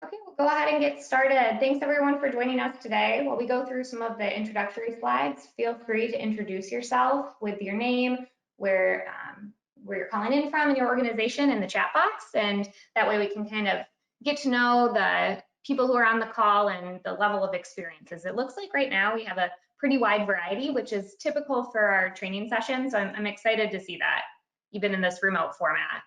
Okay, we'll go ahead and get started. Thanks everyone for joining us today. While we go through some of the introductory slides, feel free to introduce yourself with your name, where you're calling in from and your organization in the chat box. And that way we can kind of get to know the people who are on the call and the level of experiences. It looks like right now we have a pretty wide variety, which is typical for our training session. So I'm excited to see that, even in this remote format.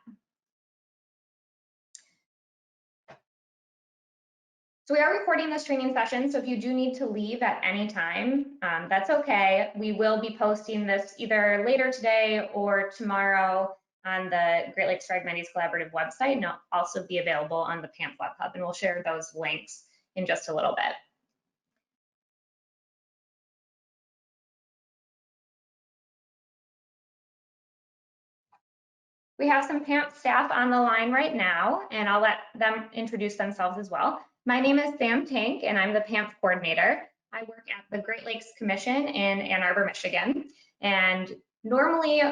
So we are recording this training session, so if you do need to leave at any time, that's okay. We will be posting this either later today or tomorrow on the Great Lakes Phragmites Collaborative website, and it'll also be available on the PAMF Web Hub, and we'll share those links in just a little bit. We have some PAMF staff on the line right now, and I'll let them introduce themselves as well. My name is Sam Tank, and I'm the PAMF coordinator. I work at the Great Lakes Commission in Ann Arbor, Michigan. And normally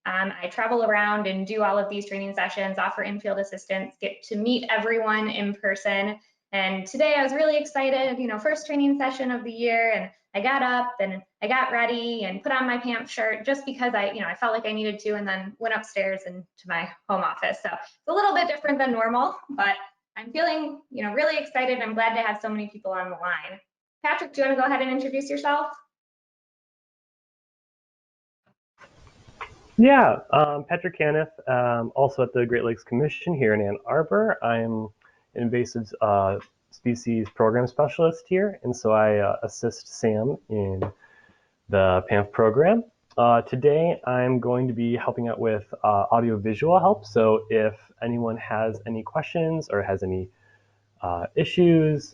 I travel around and do all of these training sessions, offer in-field assistance, get to meet everyone in person. And today I was really excited, first training session of the year, and I got up and I got ready and put on my PAMF shirt just because I felt like I needed to, and then went upstairs and to my home office. So it's a little bit different than normal, but I'm feeling, really excited. I'm glad to have so many people on the line. Patrick, do you want to go ahead and introduce yourself? Yeah, Patrick Caniff, also at the Great Lakes Commission here in Ann Arbor. I'm an invasive species program specialist here, and so I assist Sam in the PAMF program. Today, I'm going to be helping out with audio-visual help, so if anyone has any questions or has any issues,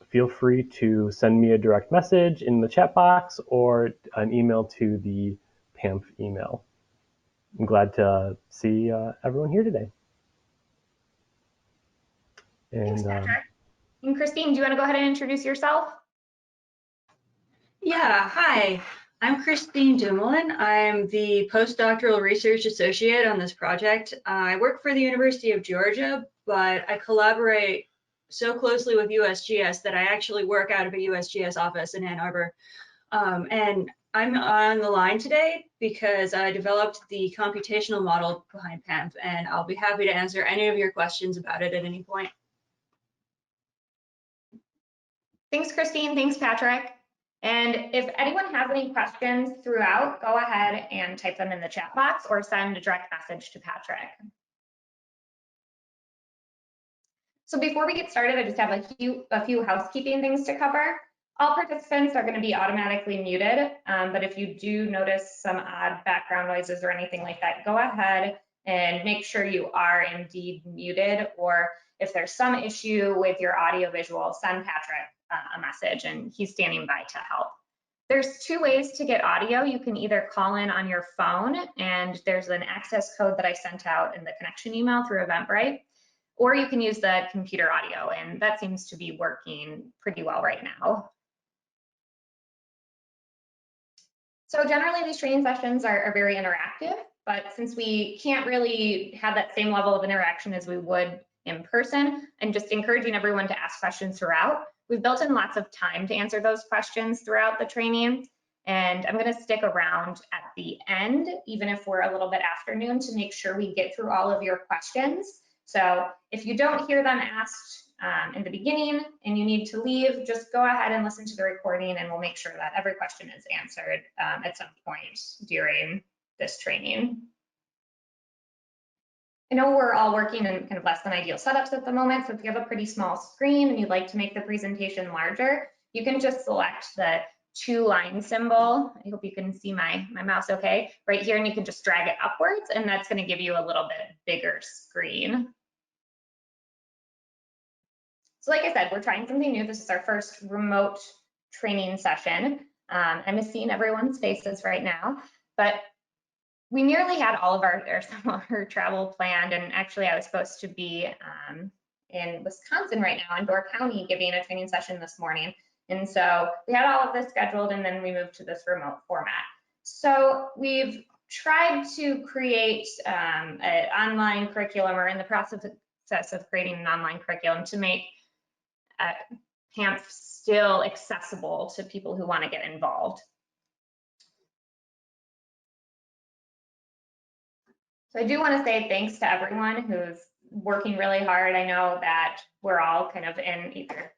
feel free to send me a direct message in the chat box or an email to the PAMF email. I'm glad to see everyone here today. Thanks, Patrick. And Christine, do you want to go ahead and introduce yourself? Yeah, hi. I'm Christine Dumoulin. I'm the postdoctoral research associate on this project. I work for the University of Georgia, but I collaborate so closely with USGS that I actually work out of a USGS office in Ann Arbor. And I'm on the line today because I developed the computational model behind PAMF, and I'll be happy to answer any of your questions about it at any point. Thanks, Christine. Thanks, Patrick. And if anyone has any questions throughout, go ahead and type them in the chat box or send a direct message to Patrick. So before we get started, I just have a few housekeeping things to cover. All participants are going to be automatically muted, but if you do notice some odd background noises or anything like that, go ahead and make sure you are indeed muted, or if there's some issue with your audio visual, send Patrick a message and he's standing by to help. There's two ways to get audio. You can either call in on your phone, and there's an access code that I sent out in the connection email through Eventbrite, or you can use the computer audio, and that seems to be working pretty well right now. So generally these training sessions are very interactive, but since we can't really have that same level of interaction as we would in person, I'm just encouraging everyone to ask questions throughout. We've built in lots of time to answer those questions throughout the training, and I'm going to stick around at the end, even if we're a little bit afternoon, to make sure we get through all of your questions. So if you don't hear them asked in the beginning and you need to leave, just go ahead and listen to the recording, and we'll make sure that every question is answered at some point during this training. I know we're all working in kind of less than ideal setups at the moment, so if you have a pretty small screen and you'd like to make the presentation larger, you can just select the 2-line symbol. I hope you can see my mouse okay, right here, and you can just drag it upwards, and that's going to give you a little bit bigger screen. So like I said, we're trying something new. This is our first remote training session. I'm seeing everyone's faces right now, but we nearly had all of our summer travel planned, and actually I was supposed to be in Wisconsin right now in Door County giving a training session this morning. And so we had all of this scheduled, and then we moved to this remote format. So we've tried to create an online curriculum, or in the process process of creating an online curriculum to make PAMF still accessible to people who want to get involved. So I do want to say thanks to everyone who's working really hard. I know that we're all kind of in either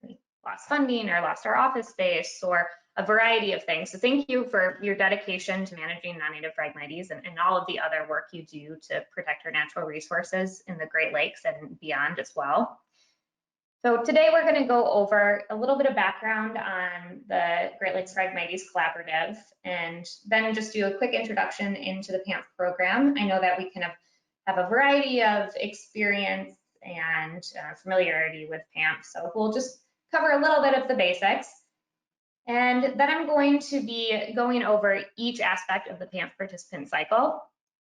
lost funding or lost our office space or a variety of things. So thank you for your dedication to managing non-native Phragmites and all of the other work you do to protect our natural resources in the Great Lakes and beyond as well. So today we're going to go over a little bit of background on the Great Lakes Phragmites Collaborative and then just do a quick introduction into the PAMF program. I know that we kind of have a variety of experience and familiarity with PAMF, so we'll just cover a little bit of the basics. And then I'm going to be going over each aspect of the PAMF participant cycle.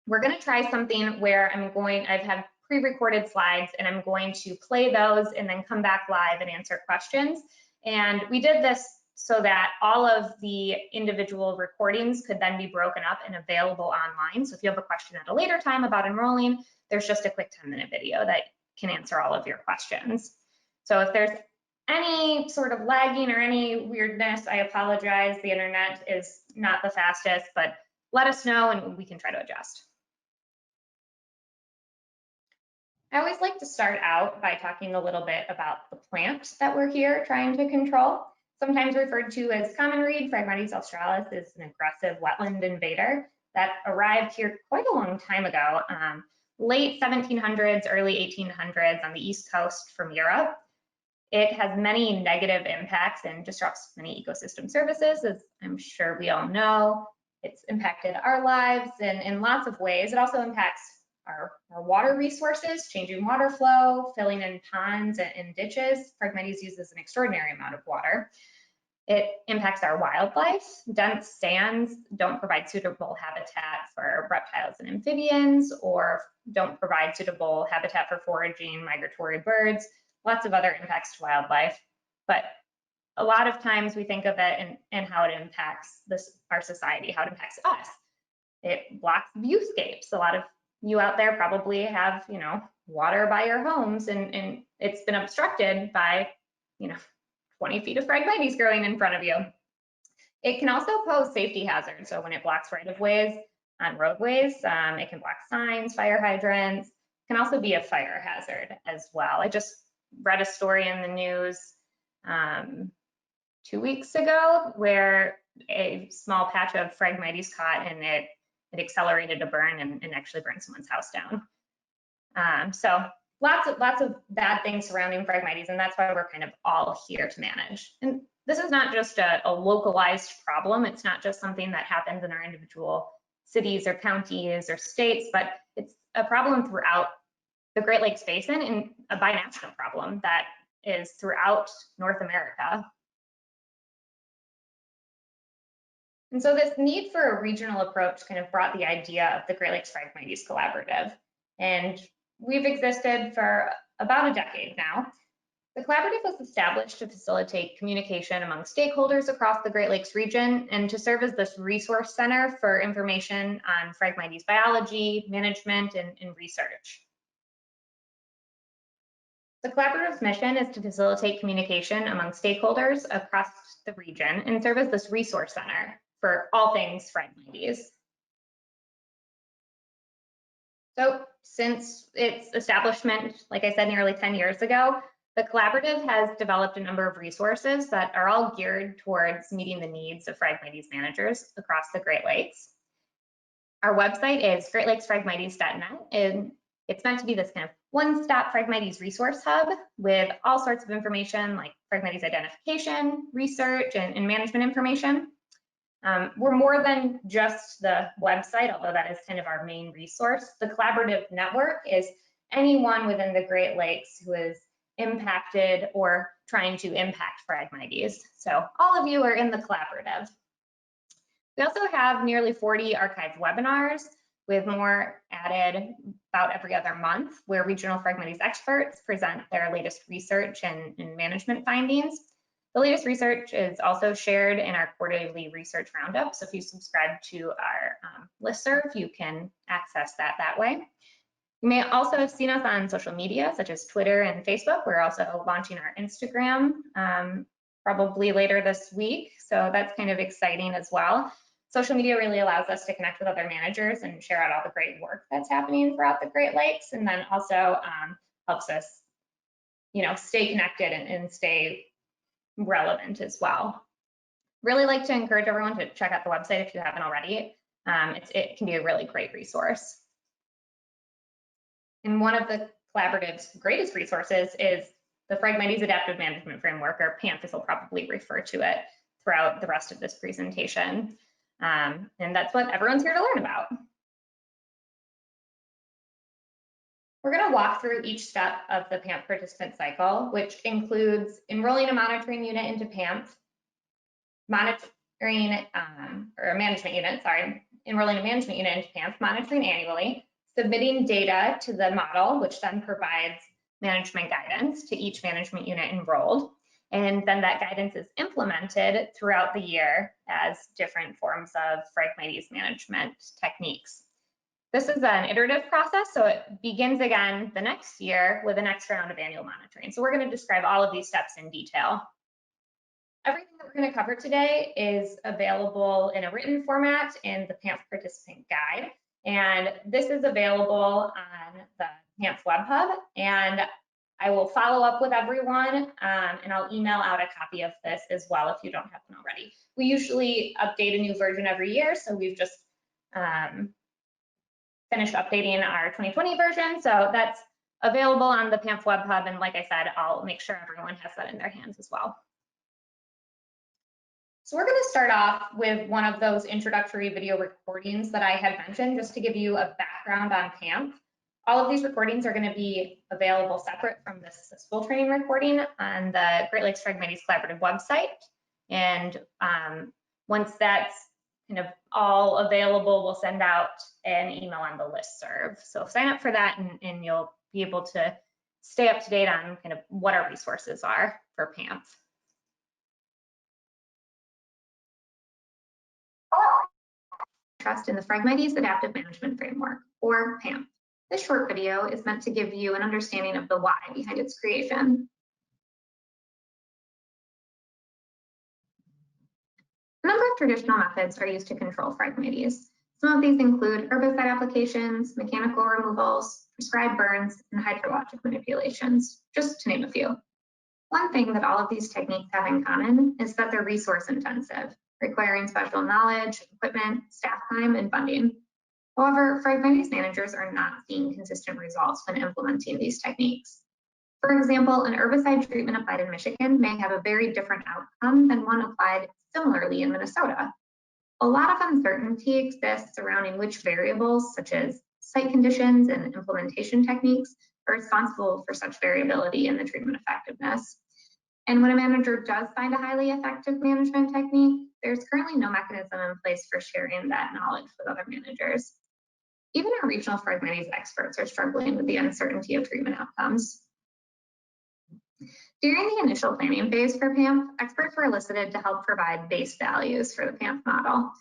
We're going to try something where I've had pre-recorded slides and I'm going to play those and then come back live and answer questions. And we did this so that all of the individual recordings could then be broken up and available online. So if you have a question at a later time about enrolling, there's just a quick 10-minute video that can answer all of your questions. So if there's any sort of lagging or any weirdness, I apologize. The internet is not the fastest, but let us know and we can try to adjust. I always like to start out by talking a little bit about the plant that we're here trying to control. Sometimes referred to as common reed, Phragmites australis is an aggressive wetland invader that arrived here quite a long time ago, late 1700s, early 1800s on the East Coast from Europe. It has many negative impacts and disrupts many ecosystem services, as I'm sure we all know. It's impacted our lives in lots of ways. It also impacts our water resources, changing water flow, filling in ponds and ditches. Phragmites uses an extraordinary amount of water. It impacts our wildlife. Dense sands don't provide suitable habitat for reptiles and amphibians, or don't provide suitable habitat for foraging migratory birds. Lots of other impacts to wildlife, but a lot of times we think of it and how it impacts our society, how it impacts us. It blocks viewscapes. A lot of you out there probably have, water by your homes, and it's been obstructed by, 20 feet of Phragmites growing in front of you. It can also pose safety hazards. So when it blocks right-of-ways on roadways, it can block signs, fire hydrants. It can also be a fire hazard as well. I just read a story in the news 2 weeks ago where a small patch of Phragmites caught and it accelerated a burn and actually burned someone's house down. So lots of bad things surrounding Phragmites, and that's why we're kind of all here to manage. And this is not just a localized problem. It's not just something that happens in our individual cities or counties or states, but it's a problem throughout the Great Lakes Basin and a binational problem that is throughout North America. And so this need for a regional approach kind of brought the idea of the Great Lakes Phragmites Collaborative. And we've existed for about a decade now. The collaborative was established to facilitate communication among stakeholders across the Great Lakes region and to serve as this resource center for information on Phragmites biology, management, and research. The collaborative's mission is to facilitate communication among stakeholders across the region and serve as this resource center for all things Phragmites. So since its establishment, like I said, nearly 10 years ago, the collaborative has developed a number of resources that are all geared towards meeting the needs of Phragmites managers across the Great Lakes. Our website is greatlakesphragmites.net, and it's meant to be this kind of one-stop Phragmites resource hub with all sorts of information like Phragmites identification, research, and management information. We're more than just the website, although that is kind of our main resource. The collaborative network is anyone within the Great Lakes who is impacted or trying to impact Phragmites. So all of you are in the collaborative. We also have nearly 40 archived webinars with more added about every other month, where regional Phragmites experts present their latest research and management findings. The latest research is also shared in our quarterly research roundup. So if you subscribe to our listserv, you can access that way. You may also have seen us on social media, such as Twitter and Facebook. We're also launching our Instagram probably later this week. So that's kind of exciting as well. Social media really allows us to connect with other managers and share out all the great work that's happening throughout the Great Lakes, and then also helps us, stay connected and stay relevant as well. Really like to encourage everyone to check out the website if you haven't already. It can be a really great resource. And one of the collaborative's greatest resources is the Phragmites Adaptive Management Framework, or PAMF, as we'll probably refer to it throughout the rest of this presentation. And that's what everyone's here to learn about. We're going to walk through each step of the PAMF participant cycle, which includes enrolling a monitoring unit into PAMF, enrolling a management unit into PAMF, monitoring annually, submitting data to the model, which then provides management guidance to each management unit enrolled. And then that guidance is implemented throughout the year as different forms of Phragmites management techniques. This is an iterative process, so it begins again the next year with the next round of annual monitoring. So we're going to describe all of these steps in detail. Everything that we're going to cover today is available in a written format in the PAMF participant guide. And this is available on the PAMF web hub. And I will follow up with everyone and I'll email out a copy of this as well if you don't have one already. We usually update a new version every year, so we've just finished updating our 2020 version. So that's available on the PAMF web hub. And like I said, I'll make sure everyone has that in their hands as well. So we're going to start off with one of those introductory video recordings that I had mentioned, just to give you a background on PAMF. All of these recordings are going to be available separate from this full training recording on the Great Lakes Phragmites Collaborative website. And once that's kind of all available, we'll send out an email on the listserv. So sign up for that and you'll be able to stay up to date on kind of what our resources are for PAMF. Trust in the Phragmites Adaptive Management Framework, or PAMF. This short video is meant to give you an understanding of the why behind its creation. A number of traditional methods are used to control Phragmites. Some of these include herbicide applications, mechanical removals, prescribed burns, and hydrologic manipulations, just to name a few. One thing that all of these techniques have in common is that they're resource intensive, requiring special knowledge, equipment, staff time, and funding. However, Phragmites managers are not seeing consistent results when implementing these techniques. For example, an herbicide treatment applied in Michigan may have a very different outcome than one applied similarly in Minnesota. A lot of uncertainty exists surrounding which variables, such as site conditions and implementation techniques, are responsible for such variability in the treatment effectiveness. And when a manager does find a highly effective management technique, there's currently no mechanism in place for sharing that knowledge with other managers. Even our regional Phragmites experts are struggling with the uncertainty of treatment outcomes. During the initial planning phase for PAMF, experts were elicited to help provide base values for the PAMF model.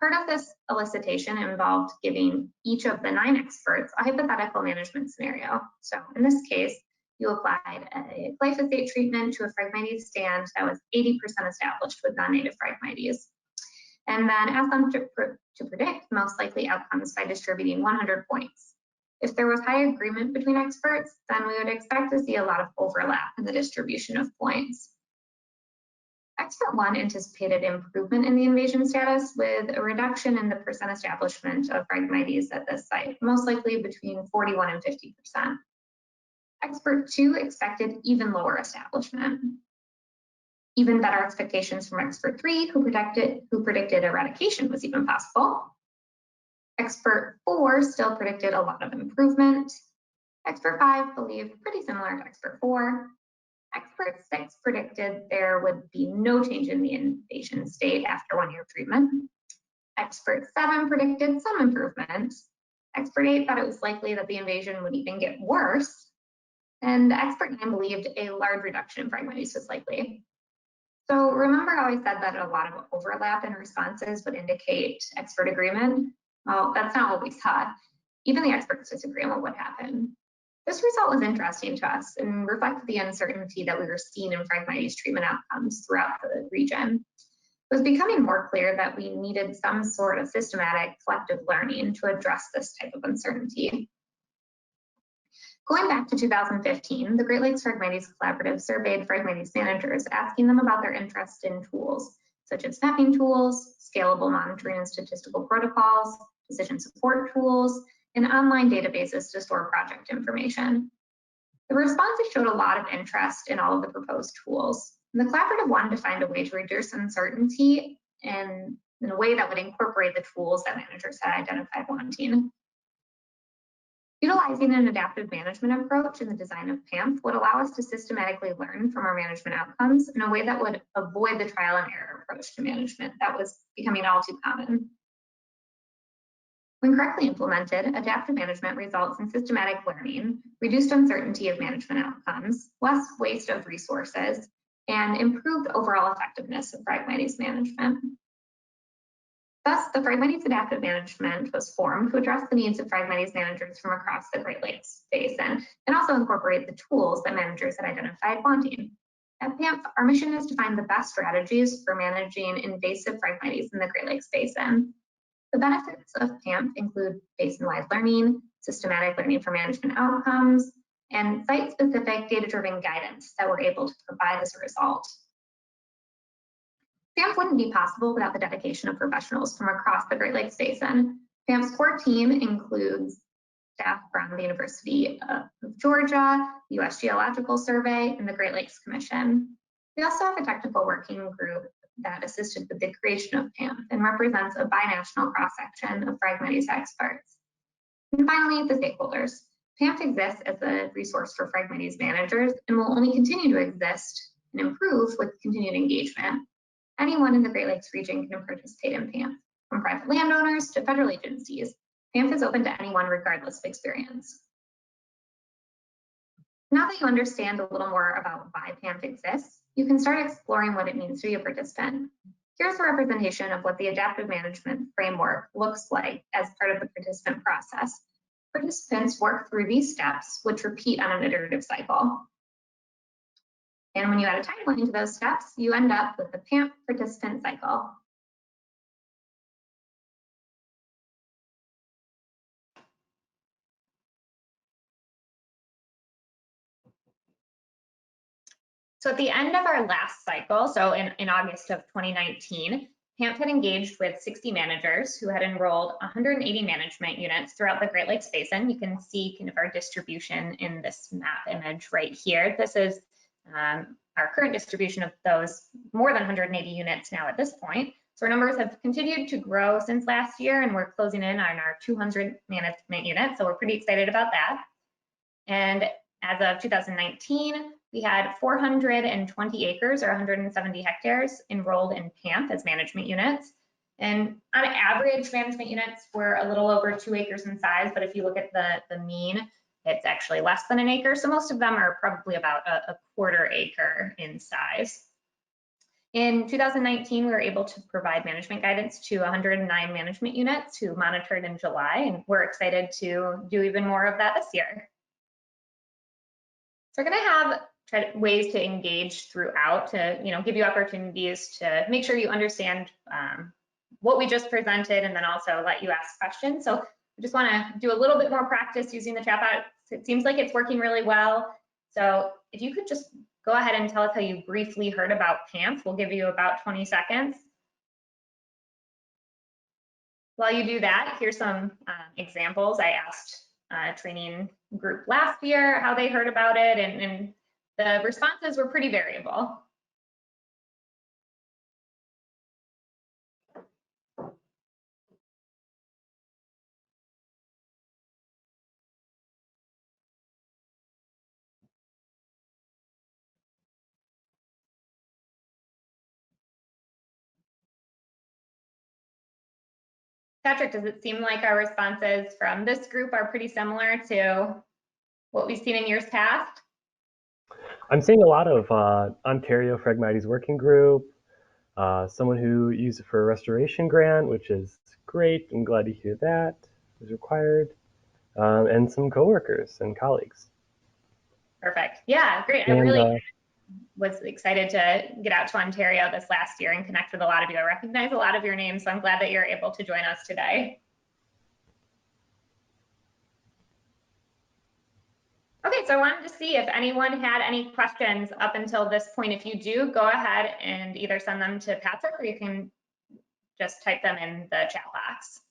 Part of this elicitation involved giving each of the 9 experts a hypothetical management scenario. So in this case, you applied a glyphosate treatment to a Phragmites stand that was 80% established with non-native Phragmites, and then asked them to predict most likely outcomes by distributing 100 points. If there was high agreement between experts, then we would expect to see a lot of overlap in the distribution of points. Expert 1 anticipated improvement in the invasion status with a reduction in the percent establishment of Phragmites at this site, most likely between 41 and 50%. Expert 2 expected even lower establishment. Even better expectations from Expert 3, who predicted eradication was even possible. Expert 4 still predicted a lot of improvement. Expert 5 believed pretty similar to Expert 4. Expert 6 predicted there would be no change in the invasion state after 1 year of treatment. Expert 7 predicted some improvement. Expert 8 thought it was likely that the invasion would even get worse. And Expert 9 believed a large reduction in Phragmites was likely. So remember how I said that a lot of overlap in responses would indicate expert agreement? Well, that's not what we saw. Even the experts disagree on what would happen. This result was interesting to us and reflected the uncertainty that we were seeing in Phragmites treatment outcomes throughout the region. It was becoming more clear that we needed some sort of systematic collective learning to address this type of uncertainty. Going back to 2015, the Great Lakes Phragmites Collaborative surveyed Phragmites managers, asking them about their interest in tools, such as mapping tools, scalable monitoring and statistical protocols, decision support tools, and online databases to store project information. The responses showed a lot of interest in all of the proposed tools. And the collaborative wanted to find a way to reduce uncertainty and in a way that would incorporate the tools that managers had identified wanting. Utilizing an adaptive management approach in the design of PAMF would allow us to systematically learn from our management outcomes in a way that would avoid the trial and error approach to management that was becoming all too common. When correctly implemented, adaptive management results in systematic learning, reduced uncertainty of management outcomes, less waste of resources, and improved overall effectiveness of Phragmites management. Thus, the Phragmites Adaptive Management was formed to address the needs of Phragmites managers from across the Great Lakes Basin and also incorporate the tools that managers had identified wanting. At PAMF, our mission is to find the best strategies for managing invasive Phragmites in the Great Lakes Basin. The benefits of PAMF include basin-wide learning, systematic learning for management outcomes, and site-specific data-driven guidance that we're able to provide as a result. PAMF wouldn't be possible without the dedication of professionals from across the Great Lakes Basin. PAMF's core team includes staff from the University of Georgia, the U.S. Geological Survey, and the Great Lakes Commission. We also have a technical working group that assisted with the creation of PAMF and represents a binational cross-section of Phragmites experts. And finally, the stakeholders. PAMF exists as a resource for Phragmites managers and will only continue to exist and improve with continued engagement. Anyone in the Great Lakes region can participate in PAMF, from private landowners to federal agencies. PAMF is open to anyone regardless of experience. Now that you understand a little more about why PAMF exists, you can start exploring what it means to be a participant. Here's a representation of what the Adaptive Management Framework looks like as part of the participant process. Participants work through these steps, which repeat on an iterative cycle. And when you add a timeline to those steps, you end up with the PAMF participant cycle. So at the end of our last cycle, so in August of 2019, PAMF had engaged with 60 managers who had enrolled 180 management units throughout the Great Lakes Basin. You can see kind of our distribution in this map image right here. This is our current distribution of those more than 180 units now at this point. So our numbers have continued to grow since last year, and we're closing in on our 200 management units. So we're pretty excited about that. And as of 2019, we had 420 acres or 170 hectares enrolled in PAMF as management units. And on average, management units were a little over 2 acres in size, but if you look at the mean, it's actually less than an acre. So most of them are probably about a quarter acre in size. In 2019, we were able to provide management guidance to 109 management units who monitored in July, and we're excited to do even more of that this year. So we're going to have ways to engage throughout to give you opportunities to make sure you understand what we just presented and then also let you ask questions. So I just want to do a little bit more practice using the chat bot. It seems like it's working really well. So if you could just go ahead and tell us how you briefly heard about PAMF, we'll give you about 20 seconds. While you do that, here's some examples. I asked a training group last year how they heard about it, and the responses were pretty variable. Patrick, does it seem like our responses from this group are pretty similar to what we've seen in years past? I'm seeing a lot of Ontario Phragmites Working Group, someone who used it for a restoration grant, which is great. I'm glad to hear that is required. and some coworkers and colleagues. Perfect. Yeah, great. I And, really was excited to get out to Ontario this last year and connect with a lot of you. I recognize a lot of your names, so I'm glad that you're able to join us today. Okay, so I wanted to see if anyone had any questions up until this point. If you do, go ahead and either send them to Patrick or you can just type them in the chat box.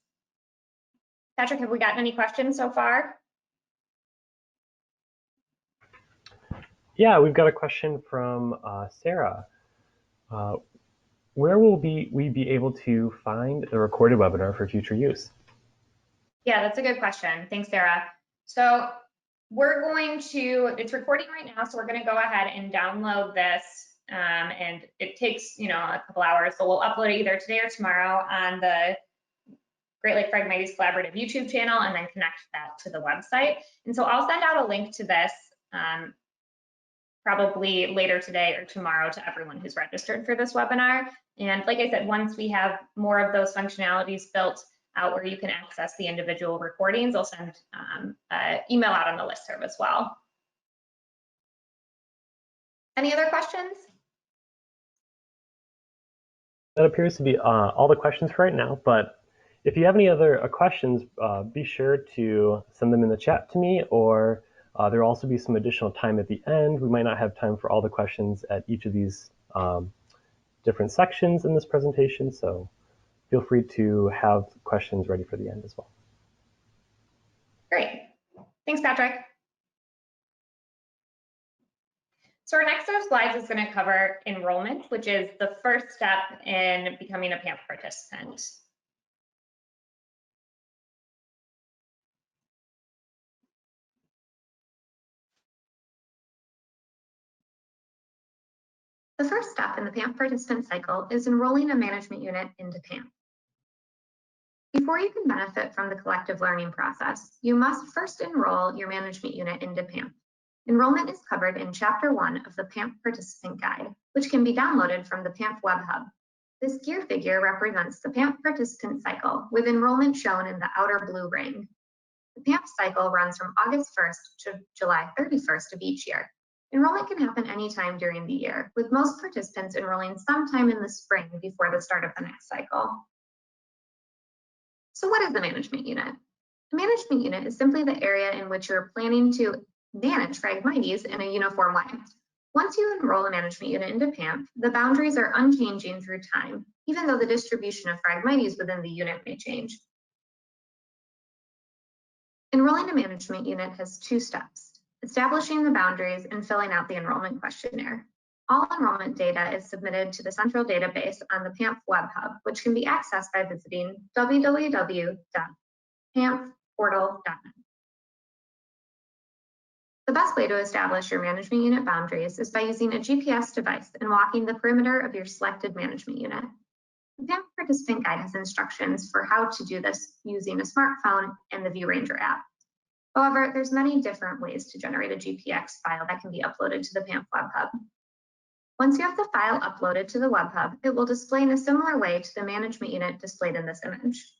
Patrick, have we gotten any questions so far? Yeah, we've got a question from Sarah. Where will we be able to find the recorded webinar for future use? Yeah, that's a good question. Thanks, Sarah. So we're going to, it's recording right now, so we're going to go ahead and download this. And it takes, a couple hours. So we'll upload it either today or tomorrow on the Great Lake Phragmites Collaborative YouTube channel and then connect that to the website. And so I'll send out a link to this probably later today or tomorrow to everyone who's registered for this webinar. And like I said, once we have more of those functionalities built out where you can access the individual recordings, I'll send an email out on the listserv as well. Any other questions? That appears to be all the questions for right now, but if you have any other questions, be sure to send them in the chat to me, or there will also be some additional time at the end. We might not have time for all the questions at each of these different sections in this presentation, so feel free to have questions ready for the end as well. Great. Thanks, Patrick. So our next set of slides is going to cover enrollment, which is the first step in becoming a PAMF participant. The first step in the PAMF participant cycle is enrolling a management unit into PAMF. Before you can benefit from the collective learning process, you must first enroll your management unit into PAMF. Enrollment is covered in Chapter 1 of the PAMF Participant Guide, which can be downloaded from the PAMF Web Hub. This gear figure represents the PAMF participant cycle, with enrollment shown in the outer blue ring. The PAMF cycle runs from August 1st to July 31st of each year. Enrollment can happen anytime during the year, with most participants enrolling sometime in the spring before the start of the next cycle. So what is the management unit? The management unit is simply the area in which you're planning to manage Phragmites in a uniform way. Once you enroll a management unit into PAMF, the boundaries are unchanging through time, even though the distribution of Phragmites within the unit may change. Enrolling a management unit has two steps: establishing the boundaries and filling out the enrollment questionnaire. All enrollment data is submitted to the central database on the PAMF Web Hub, which can be accessed by visiting www.pamfportal.net. The best way to establish your management unit boundaries is by using a GPS device and walking the perimeter of your selected management unit. The PAMF Participant Guide has instructions for how to do this using a smartphone and the ViewRanger app. However, there's many different ways to generate a GPX file that can be uploaded to the PAMF Web Hub. Once you have the file uploaded to the Web Hub, it will display in a similar way to the management unit displayed in this image.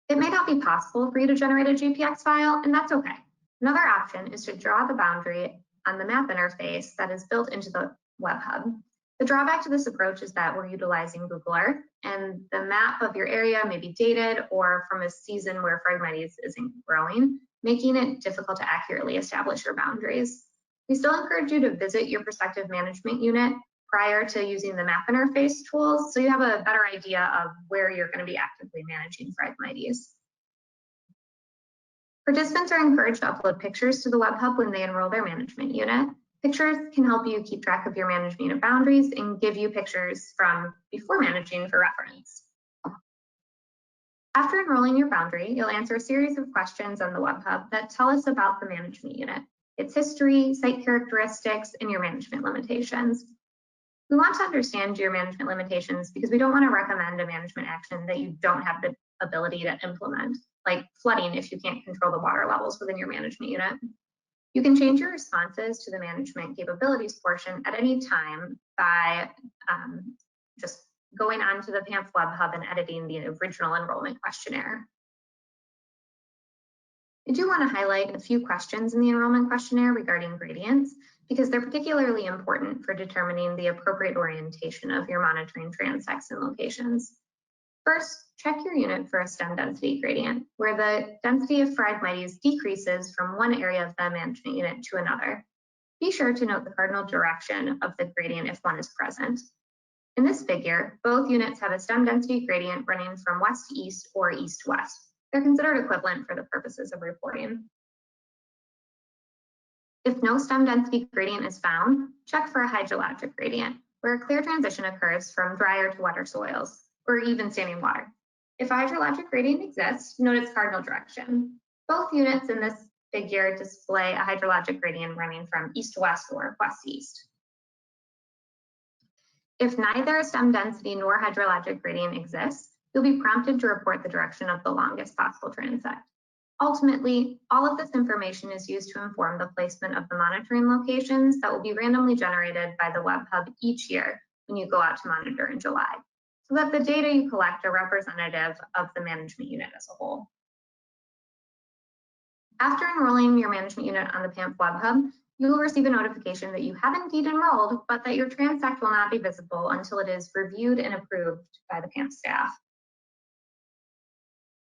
It may not be possible for you to generate a GPX file, and that's okay. Another option is to draw the boundary on the map interface that is built into the Web Hub. The drawback to this approach is that we're utilizing Google Earth, and the map of your area may be dated or from a season where Phragmites isn't growing, making it difficult to accurately establish your boundaries. We still encourage you to visit your prospective management unit prior to using the map interface tools, so you have a better idea of where you're going to be actively managing Phragmites. Participants are encouraged to upload pictures to the Web Hub when they enroll their management unit. Pictures can help you keep track of your management unit boundaries and give you pictures from before managing for reference. After enrolling your boundary, you'll answer a series of questions on the Web Hub that tell us about the management unit, its history, site characteristics, and your management limitations. We want to understand your management limitations because we don't want to recommend a management action that you don't have the ability to implement, like flooding if you can't control the water levels within your management unit. You can change your responses to the management capabilities portion at any time by just going onto the PAMF Web Hub and editing the original enrollment questionnaire. I do want to highlight a few questions in the enrollment questionnaire regarding gradients because they're particularly important for determining the appropriate orientation of your monitoring transects and locations. First, check your unit for a stem density gradient, where the density of Phragmites decreases from one area of the management unit to another. Be sure to note the cardinal direction of the gradient if one is present. In this figure, both units have a stem density gradient running from west to east or east to west. They're considered equivalent for the purposes of reporting. If no stem density gradient is found, check for a hydrologic gradient, where a clear transition occurs from drier to wetter soils, or even standing water. If a hydrologic gradient exists, note its cardinal direction. Both units in this figure display a hydrologic gradient running from east to west or west to east. If neither a stem density nor hydrologic gradient exists, you'll be prompted to report the direction of the longest possible transect. Ultimately, all of this information is used to inform the placement of the monitoring locations that will be randomly generated by the Web Hub each year when you go out to monitor in July, so that the data you collect are representative of the management unit as a whole. After enrolling your management unit on the PAMF Web Hub, you will receive a notification that you have indeed enrolled, but that your transect will not be visible until it is reviewed and approved by the PAMF staff.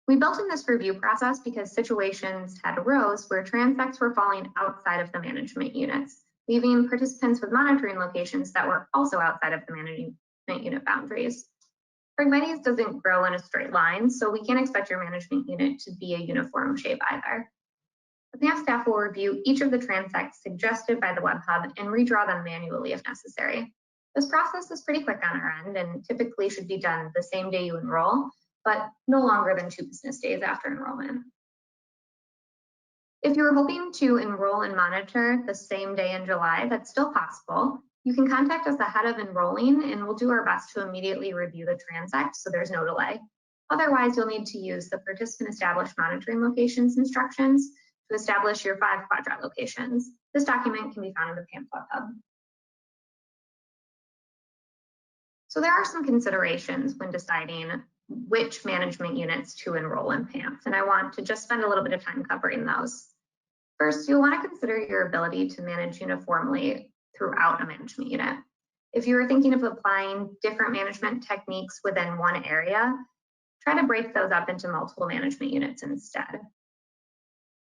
We built in this review process because situations had arose where transects were falling outside of the management units, leaving participants with monitoring locations that were also outside of the management unit boundaries. Phragmites doesn't grow in a straight line, so we can't expect your management unit to be a uniform shape either. The PAMF staff will review each of the transects suggested by the Web Hub and redraw them manually if necessary. This process is pretty quick on our end and typically should be done the same day you enroll, but no longer than 2 business days after enrollment. If you're hoping to enroll and monitor the same day in July, that's still possible. You can contact us ahead of enrolling and we'll do our best to immediately review the transect so there's no delay. Otherwise, you'll need to use the participant established monitoring locations instructions to establish your 5 quadrat locations. This document can be found in the PAMF Web Hub. So there are some considerations when deciding which management units to enroll in PAMF, and I want to just spend a little bit of time covering those. First, you'll want to consider your ability to manage uniformly throughout a management unit. If you are thinking of applying different management techniques within one area, try to break those up into multiple management units instead.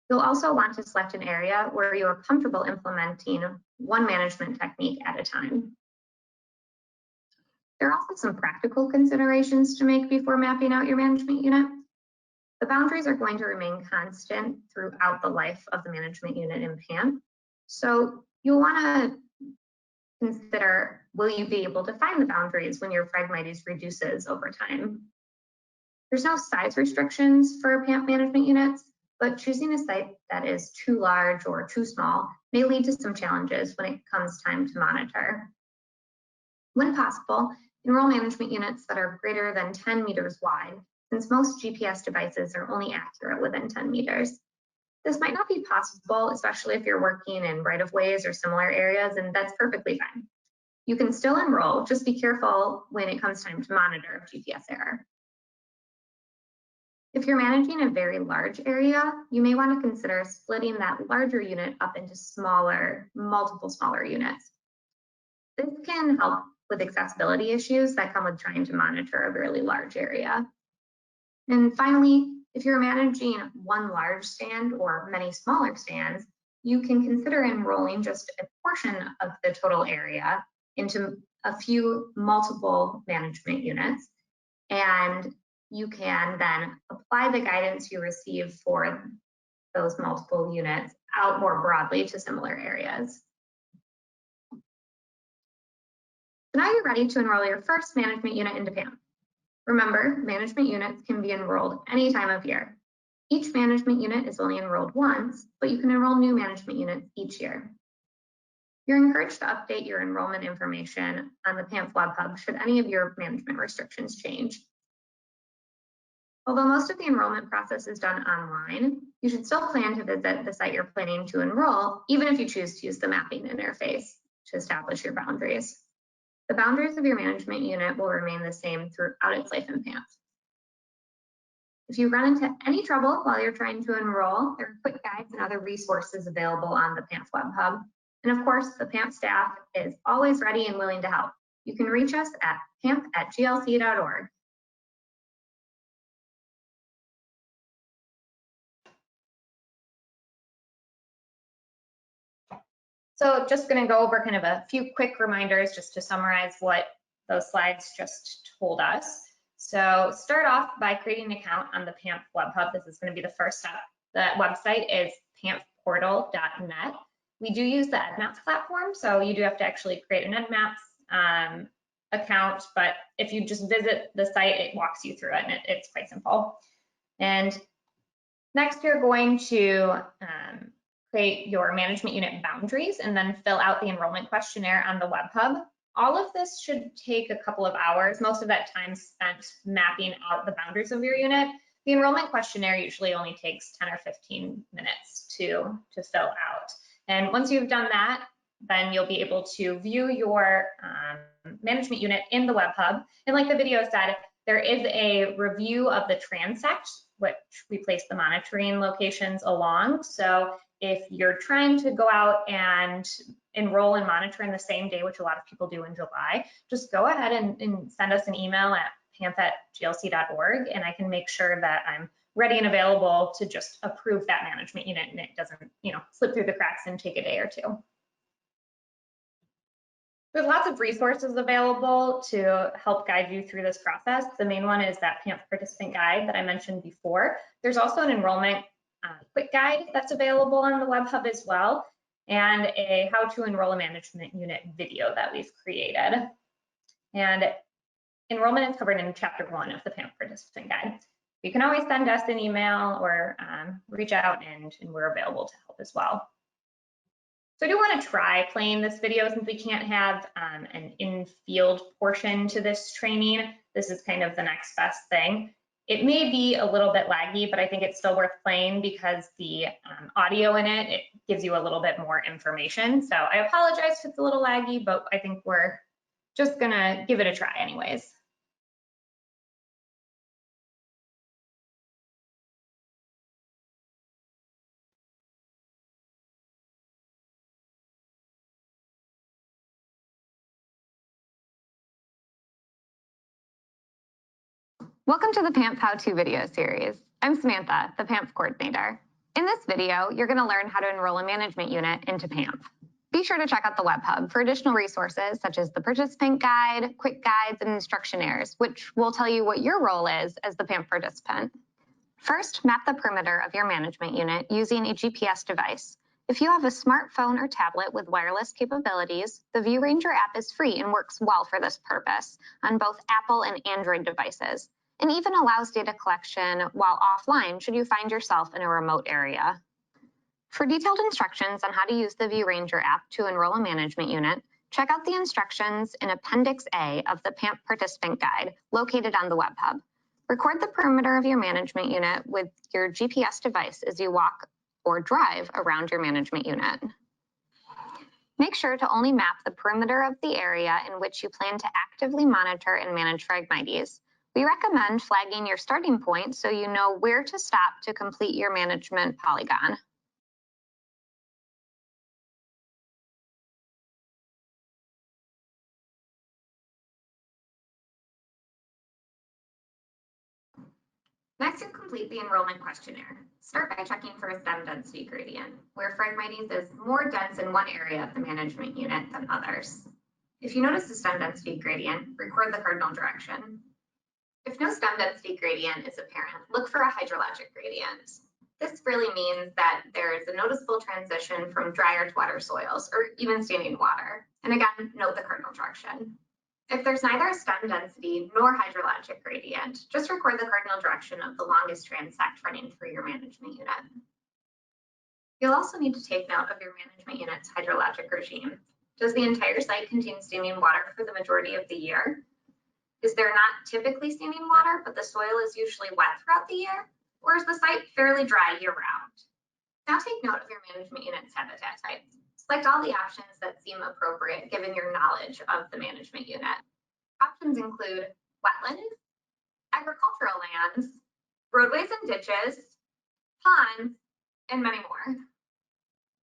You'll also want to select an area where you are comfortable implementing one management technique at a time. There are also some practical considerations to make before mapping out your management unit. The boundaries are going to remain constant throughout the life of the management unit in PAMF. So you'll want to consider, will you be able to find the boundaries when your Phragmites reduces over time? There's no size restrictions for PAMF management units, but choosing a site that is too large or too small may lead to some challenges when it comes time to monitor. When possible, enroll management units that are greater than 10 meters wide, since most GPS devices are only accurate within 10 meters. This might not be possible, especially if you're working in right-of-ways or similar areas, and that's perfectly fine. You can still enroll, just be careful when it comes time to monitor GPS error. If you're managing a very large area, you may want to consider splitting that larger unit up into multiple smaller units. This can help with accessibility issues that come with trying to monitor a really large area. And finally, if you're managing one large stand or many smaller stands, you can consider enrolling just a portion of the total area into a few multiple management units. And you can then apply the guidance you receive for those multiple units out more broadly to similar areas. So now you're ready to enroll your first management unit into PAMF. Remember, management units can be enrolled any time of year. Each management unit is only enrolled once, but you can enroll new management units each year. You're encouraged to update your enrollment information on the PAMF Web Hub should any of your management restrictions change. Although most of the enrollment process is done online, you should still plan to visit the site you're planning to enroll, even if you choose to use the mapping interface to establish your boundaries. The boundaries of your management unit will remain the same throughout its life in PAMF. If you run into any trouble while you're trying to enroll, there are quick guides and other resources available on the PAMF Web Hub. And of course, the PAMF staff is always ready and willing to help. You can reach us at pamf@glc.org. So just going to go over kind of a few quick reminders just to summarize what those slides just told us. So start off by creating an account on the PAMF Web Hub. This is going to be the first step. The website is pamfportal.net. We do use the EdMaps platform, so you do have to actually create an EdMaps account, but if you just visit the site, it walks you through it, and it's quite simple. And next, you're going to create your management unit boundaries and then fill out the enrollment questionnaire on the Web Hub. All of this should take a couple of hours. Most of that time spent mapping out the boundaries of your unit. The enrollment questionnaire usually only takes 10 or 15 minutes to fill out. And once you've done that, then you'll be able to view your management unit in the Web Hub. And like the video said, there is a review of the transect, which we place the monitoring locations along. So if you're trying to go out and enroll and monitor in the same day, which a lot of people do in July, just go ahead and send us an email at pamf@glc.org, and I can make sure that I'm ready and available to just approve that management unit and it doesn't, slip through the cracks and take a day or two. There's lots of resources available to help guide you through this process. The main one is that PAMF participant guide that I mentioned before. There's also an enrollment quick guide that's available on the Web Hub as well, and a how to enroll a management unit video that we've created. And enrollment is covered in Chapter 1 of the PAMF participant guide. You can always send us an email or reach out, and we're available to help as well. So I do want to try playing this video since we can't have an in-field portion to this training. This is kind of the next best thing. It may be a little bit laggy, but I think it's still worth playing because the audio in it gives you a little bit more information. So I apologize if it's a little laggy, but I think we're just gonna give it a try anyways. Welcome to the PAMF How-To video series. I'm Samantha, the PAMF coordinator. In this video, you're going to learn how to enroll a management unit into PAMF. Be sure to check out the Web Hub for additional resources such as the participant guide, quick guides, and instructionnaires, which will tell you what your role is as the PAMF participant. First, map the perimeter of your management unit using a GPS device. If you have a smartphone or tablet with wireless capabilities, the ViewRanger app is free and works well for this purpose on both Apple and Android devices, and even allows data collection while offline should you find yourself in a remote area. For detailed instructions on how to use the ViewRanger app to enroll a management unit, check out the instructions in Appendix A of the PAMF Participant Guide located on the Web Hub. Record the perimeter of your management unit with your GPS device as you walk or drive around your management unit. Make sure to only map the perimeter of the area in which you plan to actively monitor and manage Phragmites. We recommend flagging your starting point so you know where to stop to complete your management polygon. Next, you complete the enrollment questionnaire. Start by checking for a stem density gradient, where Phragmites is more dense in one area of the management unit than others. If you notice a stem density gradient, record the cardinal direction. If no stem density gradient is apparent, look for a hydrologic gradient. This really means that there is a noticeable transition from drier to wetter soils, or even standing water. And again, note the cardinal direction. If there's neither a stem density nor hydrologic gradient, just record the cardinal direction of the longest transect running through your management unit. You'll also need to take note of your management unit's hydrologic regime. Does the entire site contain standing water for the majority of the year? Is there not typically standing water, but the soil is usually wet throughout the year? Or is the site fairly dry year-round? Now take note of your management unit's habitat type. Select all the options that seem appropriate given your knowledge of the management unit. Options include wetlands, agricultural lands, roadways and ditches, ponds, and many more.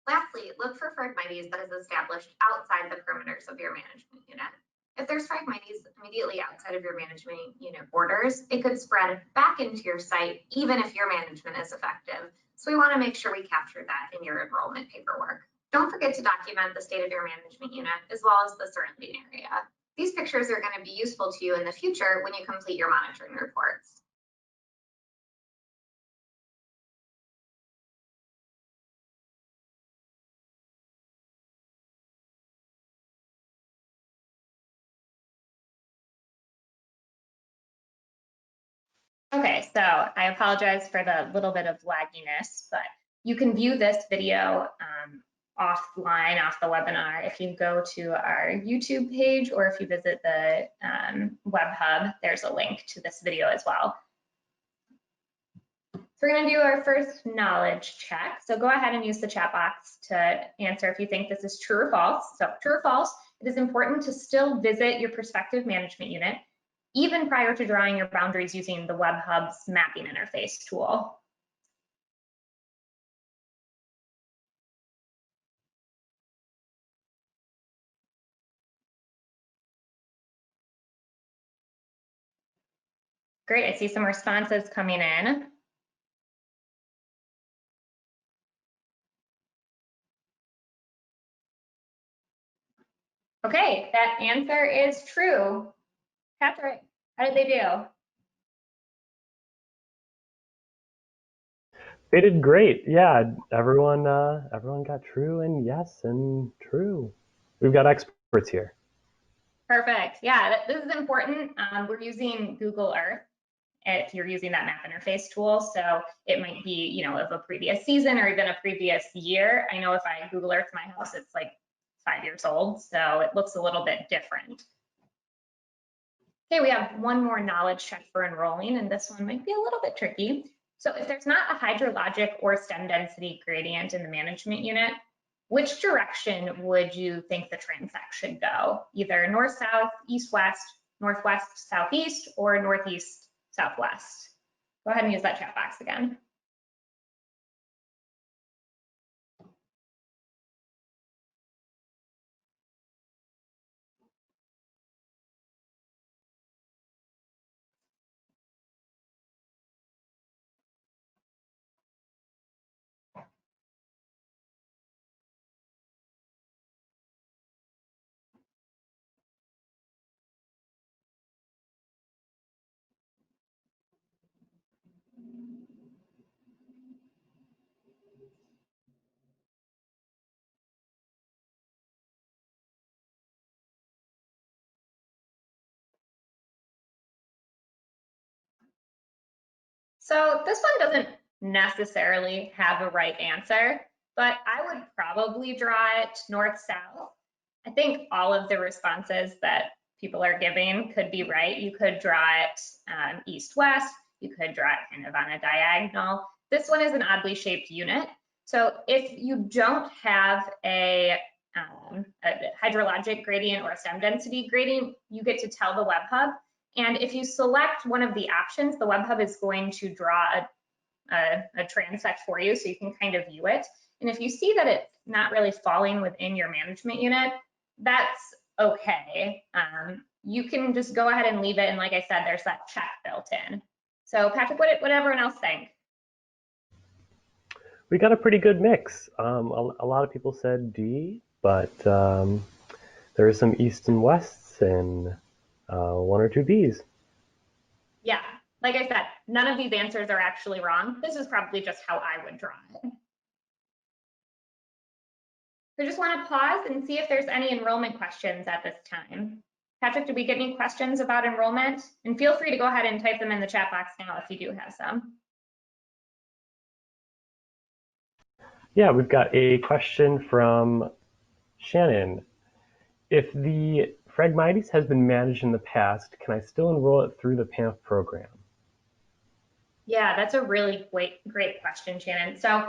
Lastly, look for Phragmites that is established outside the perimeters of your management unit. If there's Phragmites immediately outside of your management unit borders, it could spread back into your site, even if your management is effective. So we want to make sure we capture that in your enrollment paperwork. Don't forget to document the state of your management unit as well as the surrounding area. These pictures are going to be useful to you in the future when you complete your monitoring reports. Okay, so I apologize for the little bit of lagginess, but you can view this video offline, off the webinar, if you go to our YouTube page or if you visit the Web Hub, there's a link to this video as well. So we're going to do our first knowledge check. So go ahead and use the chat box to answer if you think this is true or false. So true or false, it is important to still visit your prospective management unit even prior to drawing your boundaries using the Web Hub's mapping interface tool. Great, I see some responses coming in. Okay, that answer is true. Patrick, how did they do? They did great. Yeah, everyone got true and yes and true. We've got experts here. Perfect. Yeah, this is important. We're using Google Earth if you're using that map interface tool. So it might be, of a previous season or even a previous year. I know if I Google Earth my house, it's like 5 years old. So it looks a little bit different. Okay, we have one more knowledge check for enrolling, and this one might be a little bit tricky. So if there's not a hydrologic or stem density gradient in the management unit, which direction would you think the transect should go? Either north-south, east-west, northwest-southeast, or northeast-southwest? Go ahead and use that chat box again. So this one doesn't necessarily have a right answer, but I would probably draw it north-south. I think all of the responses that people are giving could be right. You could draw it east-west. You could draw it kind of on a diagonal. This one is an oddly shaped unit. So if you don't have a hydrologic gradient or a stem density gradient, you get to tell the Web Hub. And if you select one of the options, the Web Hub is going to draw a transect for you so you can kind of view it. And if you see that it's not really falling within your management unit, that's okay. You can just go ahead and leave it. And like I said, there's that check built in. So Patrick, what did everyone else think? We got a pretty good mix. A lot of people said D, but there are some east and wests and one or two Bs. Yeah, like I said, none of these answers are actually wrong. This is probably just how I would draw it. So just want to pause and see if there's any enrollment questions at this time. Patrick, did we get any questions about enrollment? And feel free to go ahead and type them in the chat box now if you do have some. Yeah, we've got a question from Shannon. If the Phragmites has been managed in the past, can I still enroll it through the PAMF program? Yeah, that's a really great question, Shannon. So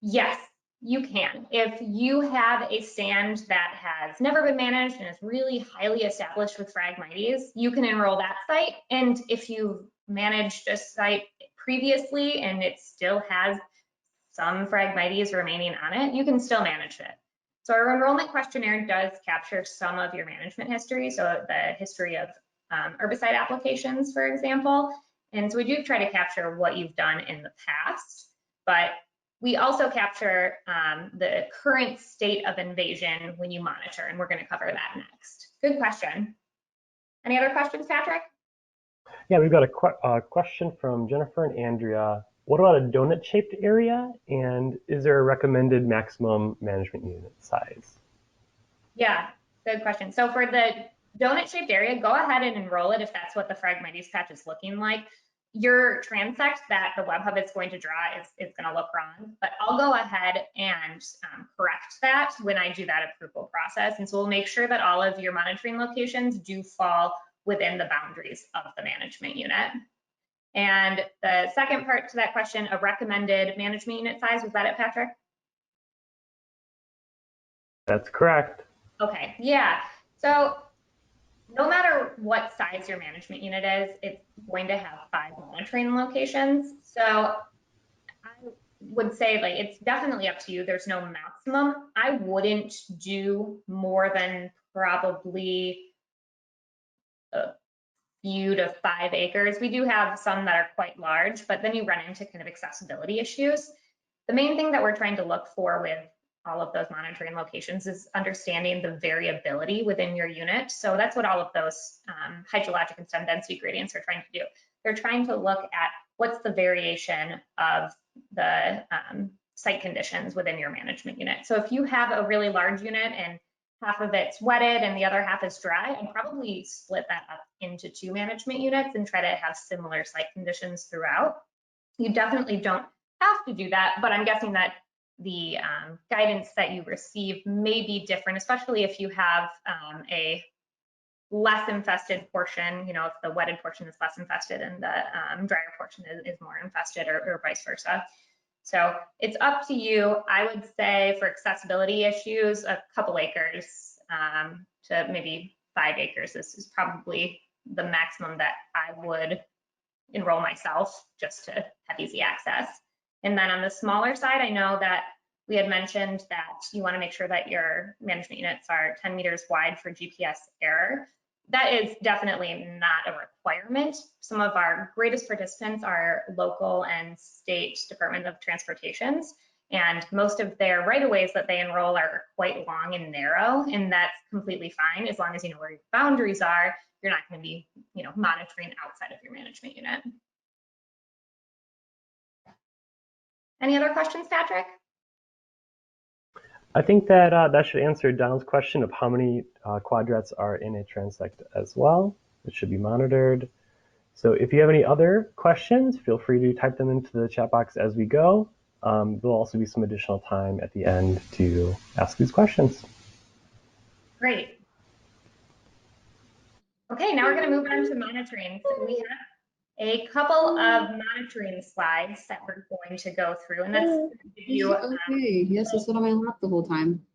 yes, you can. If you have a stand that has never been managed and is really highly established with Phragmites, you can enroll that site. And if you've managed a site previously and it still has some Phragmites remaining on it, you can still manage it. So our enrollment questionnaire does capture some of your management history, so the history of herbicide applications, for example. And so we do try to capture what you've done in the past, but we also capture the current state of invasion when you monitor, and we're going to cover that next. Good question. Any other questions, Patrick? Yeah, we've got a question from Jennifer and Andrea. What about a donut-shaped area, and is there a recommended maximum management unit size? Yeah, good question. So for the donut-shaped area, go ahead and enroll it if that's what the Phragmites patch is looking like. Your transect that the web hub is going to draw is going to look wrong, but I'll go ahead and correct that when I do that approval process. And so we'll make sure that all of your monitoring locations do fall within the boundaries of the management unit. And the second part to that question, a recommended management unit size, was that it, Patrick? That's correct. Okay, yeah. So no matter what size your management unit is, it's going to have 5 monitoring locations. So I would say, like, it's definitely up to you. There's no maximum. I wouldn't do more than probably a few to 5 acres. We do have some that are quite large, but then you run into kind of accessibility issues. The main thing that we're trying to look for with all of those monitoring locations is understanding the variability within your unit. So that's what all of those hydrologic and stem density gradients are trying to do. They're trying to look at what's the variation of the site conditions within your management unit. So if you have a really large unit and half of it's wetted and the other half is dry, I'd probably split that up into 2 management units and try to have similar site conditions throughout. You definitely don't have to do that, but I'm guessing that the guidance that you receive may be different, especially if you have a less infested portion, you know, if the wetted portion is less infested and the drier portion is more infested, or vice versa. So it's up to you. I would say for accessibility issues, a couple acres to maybe 5 acres is probably the maximum that I would enroll myself, just to have easy access. And then on the smaller side, I know that we had mentioned that you want to make sure that your management units are 10 meters wide for GPS error. That is definitely not a requirement. Some of our greatest participants are local and state Department of Transportations, and most of their right-of-ways that they enroll are quite long and narrow, and that's completely fine as long as you know where your boundaries are. You're not going to be, you know, monitoring outside of your management unit. Any other questions, Patrick? I think that that should answer Donald's question of how many quadrats are in a transect as well. It should be monitored. So if you have any other questions, feel free to type them into the chat box as we go. There'll also be some additional time at the end to ask these questions. Great. Okay, now we're going to move on to monitoring. So we have a couple of monitoring slides that we're going to go through, and that's you. Okay, yes, I sat on my lap the whole time.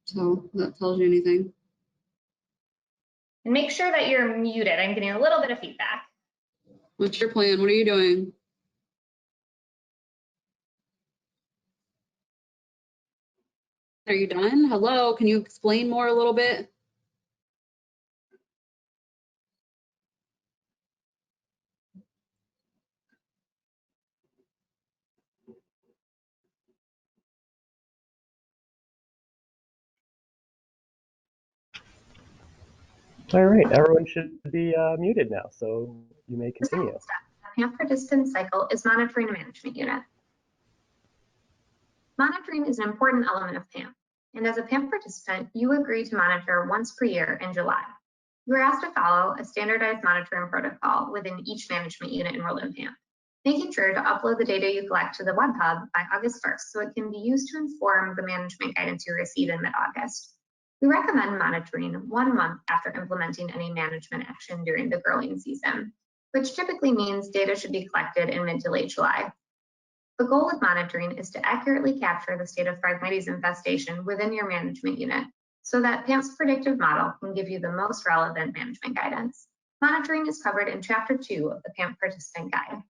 So that tells you anything. And make sure that you're muted. I'm getting a little bit of feedback. What's your plan? What are you doing? Are you done? Hello, can you explain more a little bit? All right, everyone should be muted now, so you may continue. The PAMF participant cycle is monitoring a management unit. Monitoring is an important element of PAMF, and as a PAMF participant, you agree to monitor once per year in July. You are asked to follow a standardized monitoring protocol within each management unit enrolled in PAMF, making sure to upload the data you collect to the web hub by August 1st so it can be used to inform the management guidance you receive in mid-August. We recommend monitoring 1 month after implementing any management action during the growing season, which typically means data should be collected in mid to late July. The goal with monitoring is to accurately capture the state of Phragmites infestation within your management unit so that PAMF's predictive model can give you the most relevant management guidance. Monitoring is covered in Chapter 2 of the PAMF Participant Guide.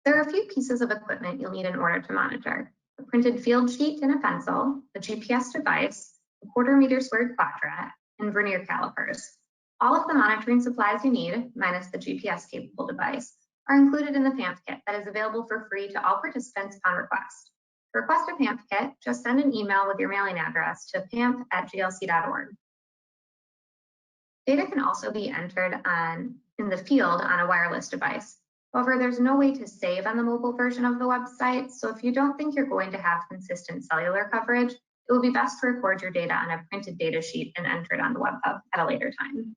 There are a few pieces of equipment you'll need in order to monitor: a printed field sheet and a pencil, a GPS device, a 1/4 meter squared quadrat, and vernier calipers. All of the monitoring supplies you need, minus the GPS capable device, are included in the PAMF kit that is available for free to all participants upon request. To request a PAMF kit, just send an email with your mailing address to pamf@glc.org. Data can also be entered in the field on a wireless device. However, there's no way to save on the mobile version of the website, so if you don't think you're going to have consistent cellular coverage, it will be best to record your data on a printed data sheet and enter it on the web hub at a later time.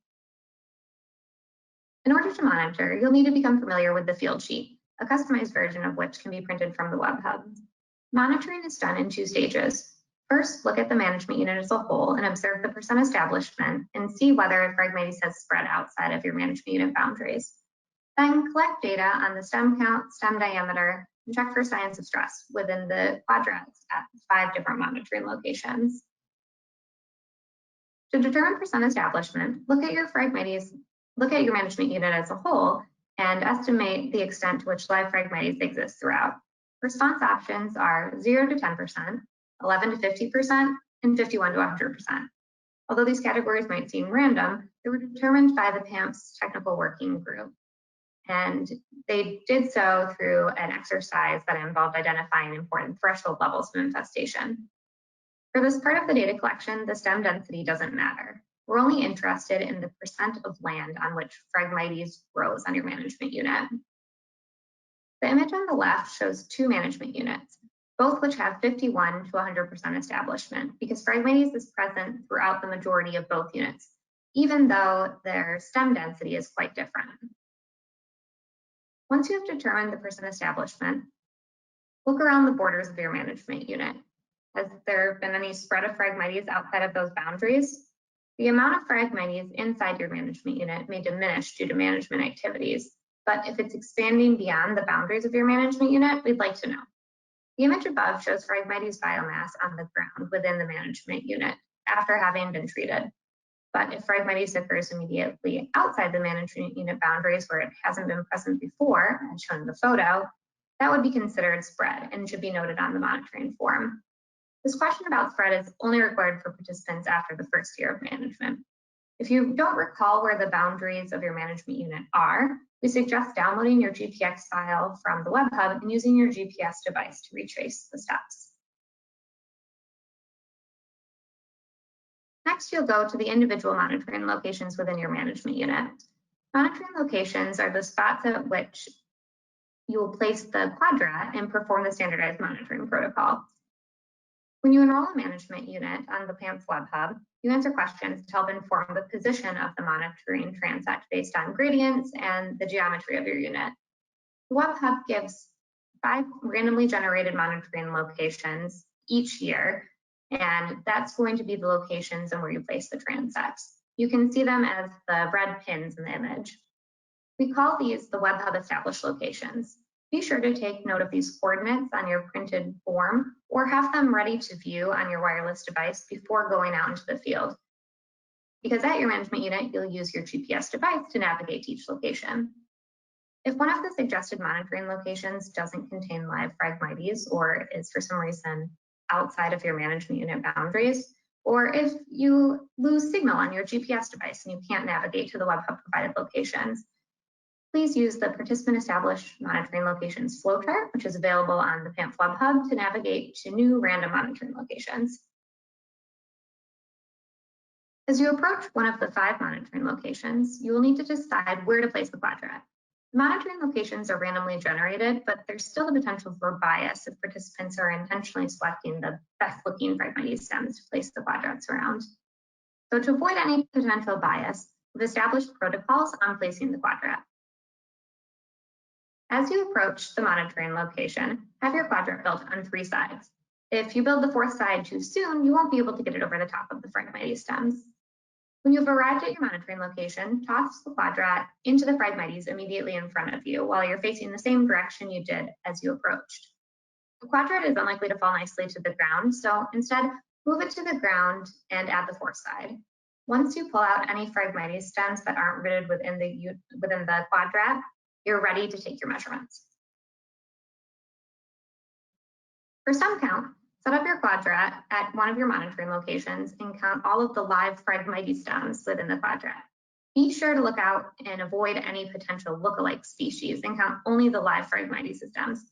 In order to monitor, you'll need to become familiar with the field sheet, a customized version of which can be printed from the web hub. Monitoring is done in 2 stages. First, look at the management unit as a whole and observe the % establishment and see whether Phragmites has spread outside of your management unit boundaries. Then collect data on the stem count, stem diameter, and check for signs of stress within the quadrats at 5 different monitoring locations. To determine % establishment, look at your management unit as a whole and estimate the extent to which live Phragmites exist throughout. Response options are 0 to 10%, 11 to 50%, and 51 to 100%. Although these categories might seem random, they were determined by the PAMF's technical working group. And they did so through an exercise that involved identifying important threshold levels of infestation. For this part of the data collection, the stem density doesn't matter. We're only interested in the % of land on which Phragmites grows on your management unit. The image on the left shows 2 management units, both which have 51 to 100% establishment, because Phragmites is present throughout the majority of both units, even though their stem density is quite different. Once you have determined the % establishment, look around the borders of your management unit. Has there been any spread of Phragmites outside of those boundaries? The amount of Phragmites inside your management unit may diminish due to management activities, but if it's expanding beyond the boundaries of your management unit, we'd like to know. The image above shows Phragmites biomass on the ground within the management unit after having been treated. But if Phragmites occurs immediately outside the management unit boundaries where it hasn't been present before, as shown in the photo, that would be considered spread and should be noted on the monitoring form. This question about spread is only required for participants after the first year of management. If you don't recall where the boundaries of your management unit are, we suggest downloading your GPX file from the web hub and using your GPS device to retrace the steps. Next, you'll go to the individual monitoring locations within your management unit. Monitoring locations are the spots at which you will place the quadrat and perform the standardized monitoring protocol. When you enroll a management unit on the PAMF web hub, you answer questions to help inform the position of the monitoring transect based on gradients and the geometry of your unit. The web hub gives 5 randomly generated monitoring locations each year, and that's going to be the locations and where you place the transects. You can see them as the red pins in the image. We call these the web hub established locations. Be sure to take note of these coordinates on your printed form or have them ready to view on your wireless device before going out into the field. Because at your management unit, you'll use your GPS device to navigate to each location. If one of the suggested monitoring locations doesn't contain live Phragmites or is for some reason outside of your management unit boundaries, or if you lose signal on your GPS device and you can't navigate to the web hub provided locations, please use the participant established monitoring locations flowchart, which is available on the PAMF web hub to navigate to new random monitoring locations. As you approach one of the 5 monitoring locations, you will need to decide where to place the quadrat. The monitoring locations are randomly generated, but there's still the potential for bias if participants are intentionally selecting the best looking Phragmites stems to place the quadrats around. So to avoid any potential bias, we've established protocols on placing the quadrat. As you approach the monitoring location, have your quadrat built on 3 sides. If you build the 4th side too soon, you won't be able to get it over the top of the Phragmites stems. When you've arrived at your monitoring location, toss the quadrat into the Phragmites immediately in front of you while you're facing the same direction you did as you approached. The quadrat is unlikely to fall nicely to the ground, so instead move it to the ground and add the 4th side. Once you pull out any Phragmites stems that aren't rooted within the quadrat, you're ready to take your measurements. For stem count, set up your quadrat at one of your monitoring locations and count all of the live Phragmites stems within the quadrat. Be sure to look out and avoid any potential lookalike species and count only the live Phragmites stems.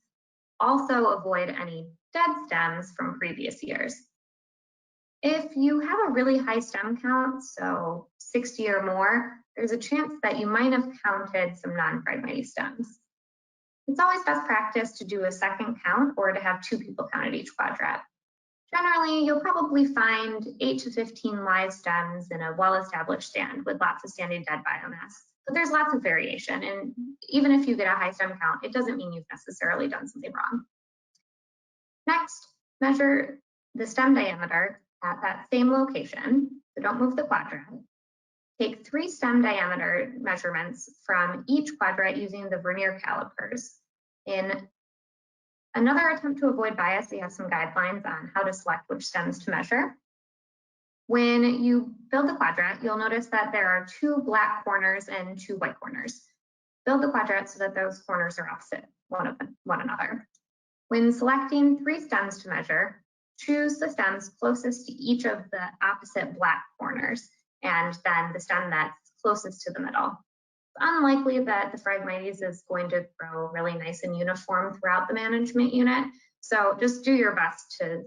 Also avoid any dead stems from previous years. If you have a really high stem count, so 60 or more, there's a chance that you might have counted some non-Phragmites stems. It's always best practice to do a second count or to have 2 people count at each quadrat. Generally, you'll probably find 8 to 15 live stems in a well-established stand with lots of standing dead biomass. But there's lots of variation, and even if you get a high stem count, it doesn't mean you've necessarily done something wrong. Next, measure the stem diameter at that same location, so don't move the quadrat. Take 3 stem diameter measurements from each quadrat using the vernier calipers. In another attempt to avoid bias, we have some guidelines on how to select which stems to measure. When you build the quadrat, you'll notice that there are 2 black corners and 2 white corners. Build the quadrat so that those corners are opposite one another. When selecting 3 stems to measure, choose the stems closest to each of the opposite black corners, and then the stem that's closest to the middle. It's unlikely that the Phragmites is going to grow really nice and uniform throughout the management unit, so just do your best to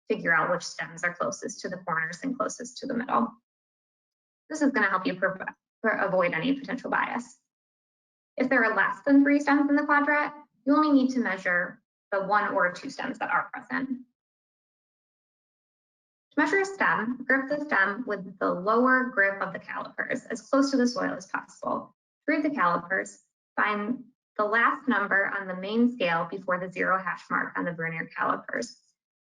figure out which stems are closest to the corners and closest to the middle. This is going to help you avoid any potential bias. If there are less than 3 stems in the quadrat, you only need to measure the 1 or 2 stems that are present. To measure a stem, grip the stem with the lower grip of the calipers as close to the soil as possible. To read the calipers, find the last number on the main scale before the 0 hash mark on the vernier calipers.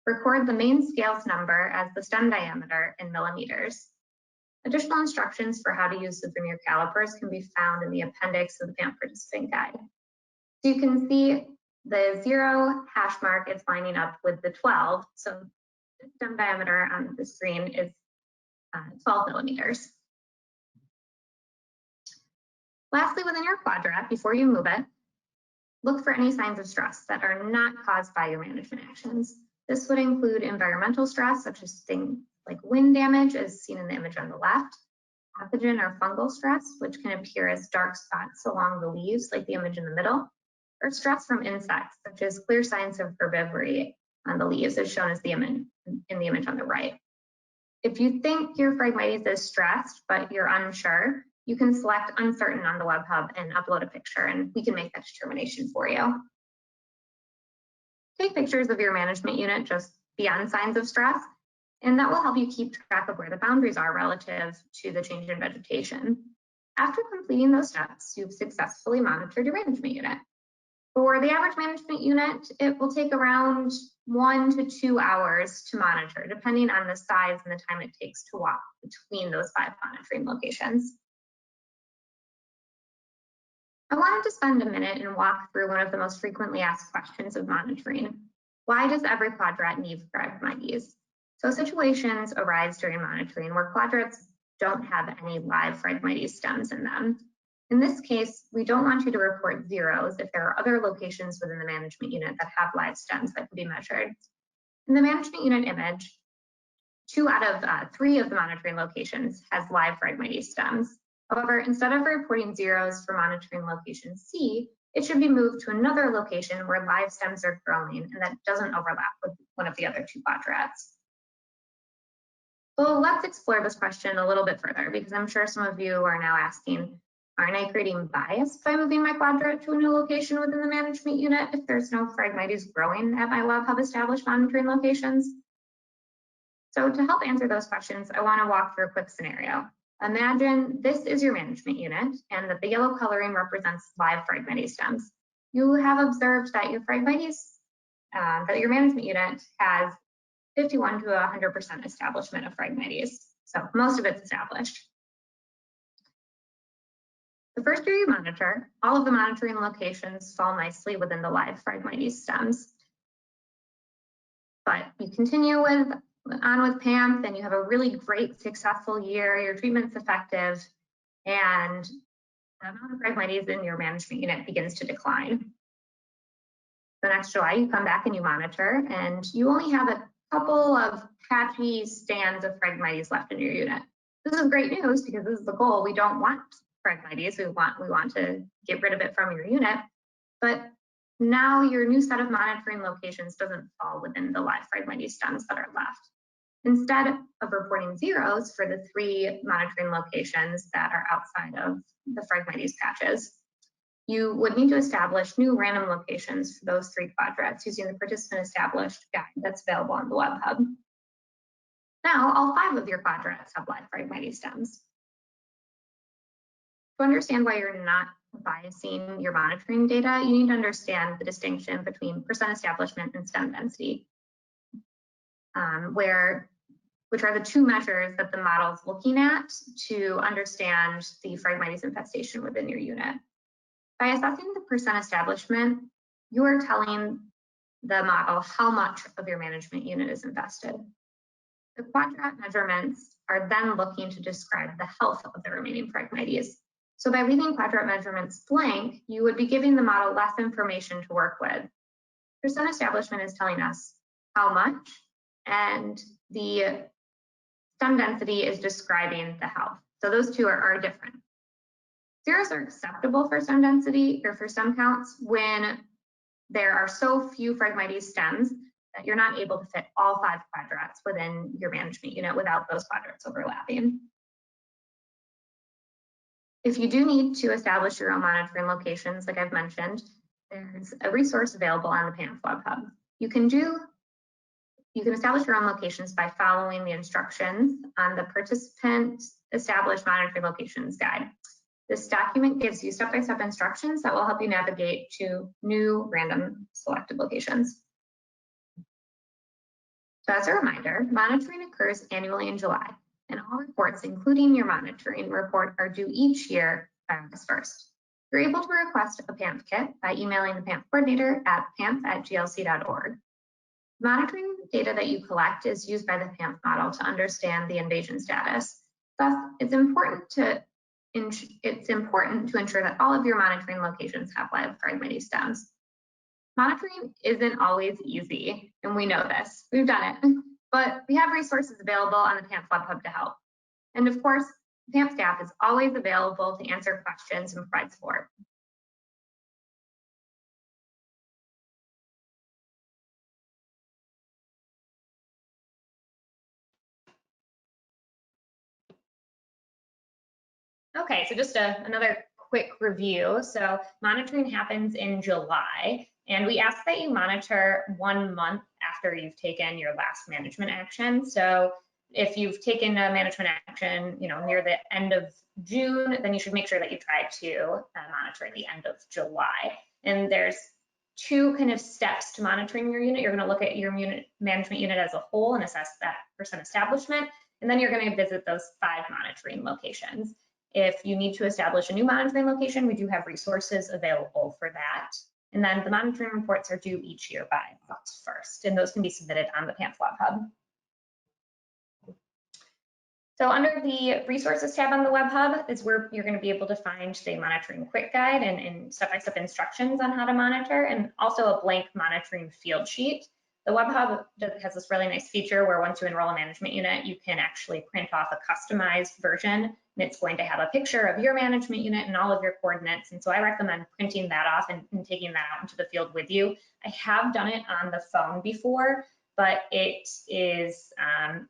Record the main scale's number as the stem diameter in millimeters. Additional instructions for how to use the vernier calipers can be found in the appendix of the PAMF participant guide. So you can see the 0 hash mark is lining up with the 12, so the stem diameter on the screen is 12 millimeters. Lastly, within your quadrat, before you move it, look for any signs of stress that are not caused by your management actions. This would include environmental stress, such as things like wind damage, as seen in the image on the left, pathogen or fungal stress, which can appear as dark spots along the leaves, like the image in the middle, or stress from insects, such as clear signs of herbivory on the leaves, as shown as in the image on the right. If you think your Phragmites is stressed, but you're unsure, you can select uncertain on the web hub and upload a picture, and we can make that determination for you. Take pictures of your management unit just beyond signs of stress, and that will help you keep track of where the boundaries are relative to the change in vegetation. After completing those steps, you've successfully monitored your management unit. For the average management unit, it will take around 1 to 2 hours to monitor, depending on the size and the time it takes to walk between those 5 monitoring locations. I wanted to spend a minute and walk through one of the most frequently asked questions of monitoring. Why does every quadrat need Phragmites? So situations arise during monitoring where quadrats don't have any live Phragmites stems in them. In this case, we don't want you to report zeros if there are other locations within the management unit that have live stems that can be measured. In the management unit image, 2 out of 3 of the monitoring locations has live Phragmites stems. However, instead of reporting zeros for monitoring location C, it should be moved to another location where live stems are growing and that doesn't overlap with one of the other 2 quadrats. So let's explore this question a little bit further, because I'm sure some of you are now asking, aren't I creating bias by moving my quadrat to a new location within the management unit if there's no Phragmites growing at my web hub established monitoring locations? So to help answer those questions, I want to walk through a quick scenario. Imagine this is your management unit and that the yellow coloring represents live Phragmites stems. You have observed that your management unit has 51 to 100% establishment of Phragmites. So most of it's established. The first year you monitor, all of the monitoring locations fall nicely within the live Phragmites stems. But you continue on with PAMF, and you have a really great, successful year, your treatment's effective, and the amount of Phragmites in your management unit begins to decline. So next July, you come back and you monitor, and you only have a couple of patchy stands of Phragmites left in your unit. This is great news because this is the goal. We don't want Phragmites. We want to get rid of it from your unit. But now your new set of monitoring locations doesn't fall within the live Phragmites stems that are left. Instead of reporting zeros for the 3 monitoring locations that are outside of the Phragmites patches, you would need to establish new random locations for those 3 quadrats using the participant established guide that's available on the web hub. Now, all 5 of your quadrats have live Phragmites stems. To understand why you're not biasing your monitoring data, you need to understand the distinction between percent establishment and stem density, which are the 2 measures that the model is looking at to understand the Phragmites infestation within your unit. By assessing the percent establishment, you are telling the model how much of your management unit is infested. The quadrat measurements are then looking to describe the health of the remaining Phragmites. So by leaving quadrat measurements blank, you would be giving the model less information to work with. Percent establishment is telling us how much, and the stem density is describing the health. So those 2 are different. Zeros are acceptable for stem density or for stem counts when there are so few Phragmites stems that you're not able to fit all 5 quadrats within your management unit without those quadrats overlapping. If you do need to establish your own monitoring locations, like I've mentioned, there's a resource available on the PAMF web hub. You can establish your own locations by following the instructions on the participant established monitoring locations guide. This document gives you step-by-step instructions that will help you navigate to new random selected locations. So as a reminder, monitoring occurs annually in July, and all reports, including your monitoring report, are due each year by August 1st. You're able to request a PAMF kit by emailing the PAMF coordinator at pamf@glc.org. Monitoring data that you collect is used by the PAMF model to understand the invasion status. Thus, it's important to ensure that all of your monitoring locations have live Phragmites stems. Monitoring isn't always easy, and we know this. We've done it, but we have resources available on the PAMF web hub to help. And of course, PAMF staff is always available to answer questions and provide support. Okay, so just another quick review. So monitoring happens in July, and we ask that you monitor 1 month after you've taken your last management action. So if you've taken a management action, near the end of June, then you should make sure that you try to monitor at the end of July. And there's 2 kind of steps to monitoring your unit. You're going to look at your management unit as a whole and assess that percent establishment, and then you're going to visit those 5 monitoring locations. If you need to establish a new monitoring location, we do have resources available for that. And then the monitoring reports are due each year by August 1st, and those can be submitted on the PAMF web hub. So under the resources tab on the web hub is where you're going to be able to find the monitoring quick guide and step-by-step instructions on how to monitor, and also a blank monitoring field sheet. The web hub has this really nice feature where once you enroll a management unit, you can actually print off a customized version, and it's going to have a picture of your management unit and all of your coordinates. And so I recommend printing that off and taking that out into the field with you. I have done it on the phone before, but it is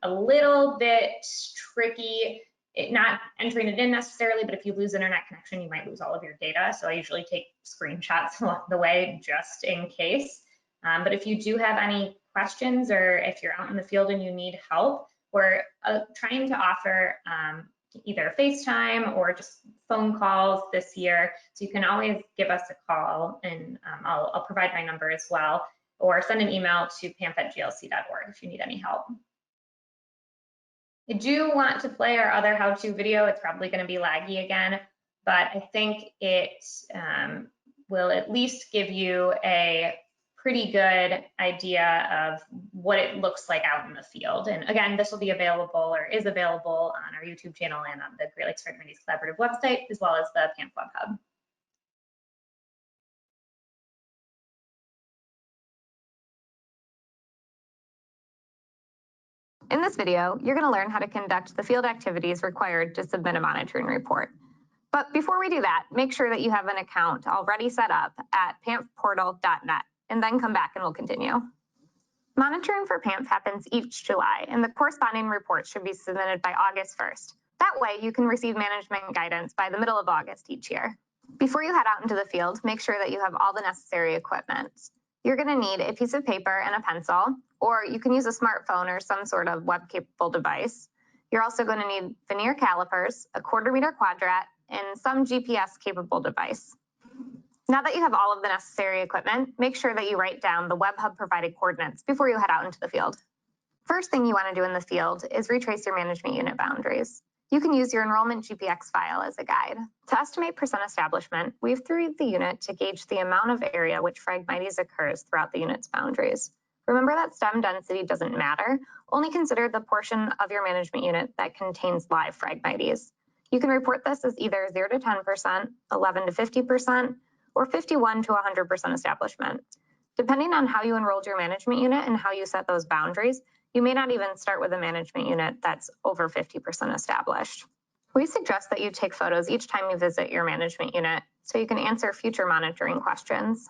a little bit tricky. Not entering it in necessarily, but if you lose internet connection, you might lose all of your data. So I usually take screenshots along the way just in case. But if you do have any questions, or if you're out in the field and you need help, we're trying to offer either FaceTime or just phone calls this year. So you can always give us a call, and I'll provide my number as well, or send an email to pamf@glc.org if you need any help. I do want to play our other how-to video. It's probably going to be laggy again, but I think it will at least give you a pretty good idea of what it looks like out in the field. And again, this will be available, or is available, on our YouTube channel and on the Great Lakes Phragmites Collaborative website, as well as the PAMF web hub. In this video, you're going to learn how to conduct the field activities required to submit a monitoring report. But before we do that, make sure that you have an account already set up at pamfportal.net, and then come back and we'll continue. Monitoring for PAMF happens each July, and the corresponding report should be submitted by August 1st. That way, you can receive management guidance by the middle of August each year. Before you head out into the field, make sure that you have all the necessary equipment. You're going to need a piece of paper and a pencil, or you can use a smartphone or some sort of web-capable device. You're also going to need vernier calipers, a 1/4 meter quadrat, and some GPS-capable device. Now that you have all of the necessary equipment, make sure that you write down the WebHub provided coordinates before you head out into the field. First thing you want to do in the field is retrace your management unit boundaries. You can use your enrollment GPX file as a guide. To estimate percent establishment, weave through the unit to gauge the amount of area which Phragmites occurs throughout the unit's boundaries. Remember that stem density doesn't matter, only consider the portion of your management unit that contains live Phragmites. You can report this as either 0 to 10%, 11 to 50%, or 51 to 100% establishment. Depending on how you enrolled your management unit and how you set those boundaries, you may not even start with a management unit that's over 50% established. We suggest that you take photos each time you visit your management unit so you can answer future monitoring questions.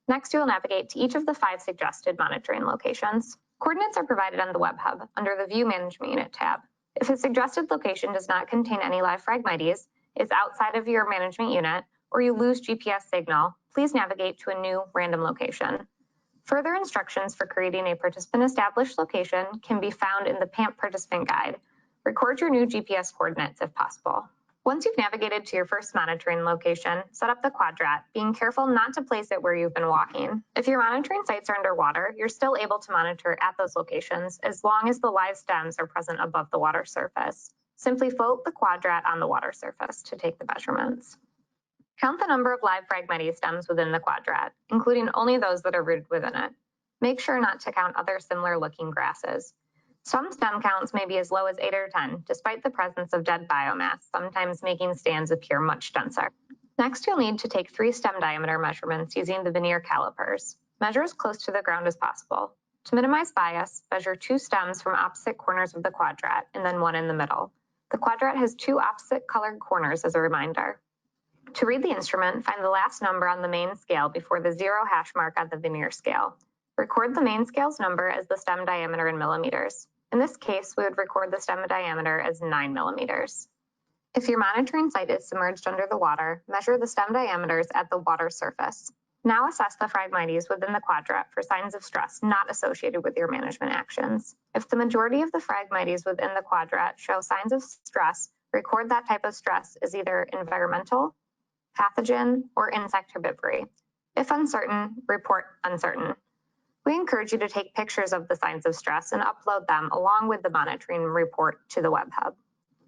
Next, you will navigate to each of the 5 suggested monitoring locations. Coordinates are provided on the WebHub under the View Management Unit tab. If a suggested location does not contain any live Phragmites, is outside of your management unit, or you lose GPS signal, please navigate to a new random location. Further instructions for creating a participant established location can be found in the PAMF participant guide. Record your new GPS coordinates if possible. Once you've navigated to your first monitoring location, set up the quadrat, being careful not to place it where you've been walking. If your monitoring sites are underwater, you're still able to monitor at those locations as long as the live stems are present above the water surface. Simply float the quadrat on the water surface to take the measurements. Count the number of live Phragmites stems within the quadrat, including only those that are rooted within it. Make sure not to count other similar looking grasses. Some stem counts may be as low as 8 or 10, despite the presence of dead biomass, sometimes making stands appear much denser. Next, you'll need to take 3 stem diameter measurements using the vernier calipers. Measure as close to the ground as possible. To minimize bias, measure 2 stems from opposite corners of the quadrat and then 1 in the middle. The quadrat has 2 opposite colored corners as a reminder. To read the instrument, find the last number on the main scale before the 0 hash mark on the vernier scale. Record the main scale's number as the stem diameter in millimeters. In this case, we would record the stem diameter as 9 millimeters. If your monitoring site is submerged under the water, measure the stem diameters at the water surface. Now assess the Phragmites within the quadrat for signs of stress not associated with your management actions. If the majority of the Phragmites within the quadrat show signs of stress, record that type of stress as either environmental, pathogen, or insect herbivory. If uncertain, report uncertain. We encourage you to take pictures of the signs of stress and upload them along with the monitoring report to the WebHub.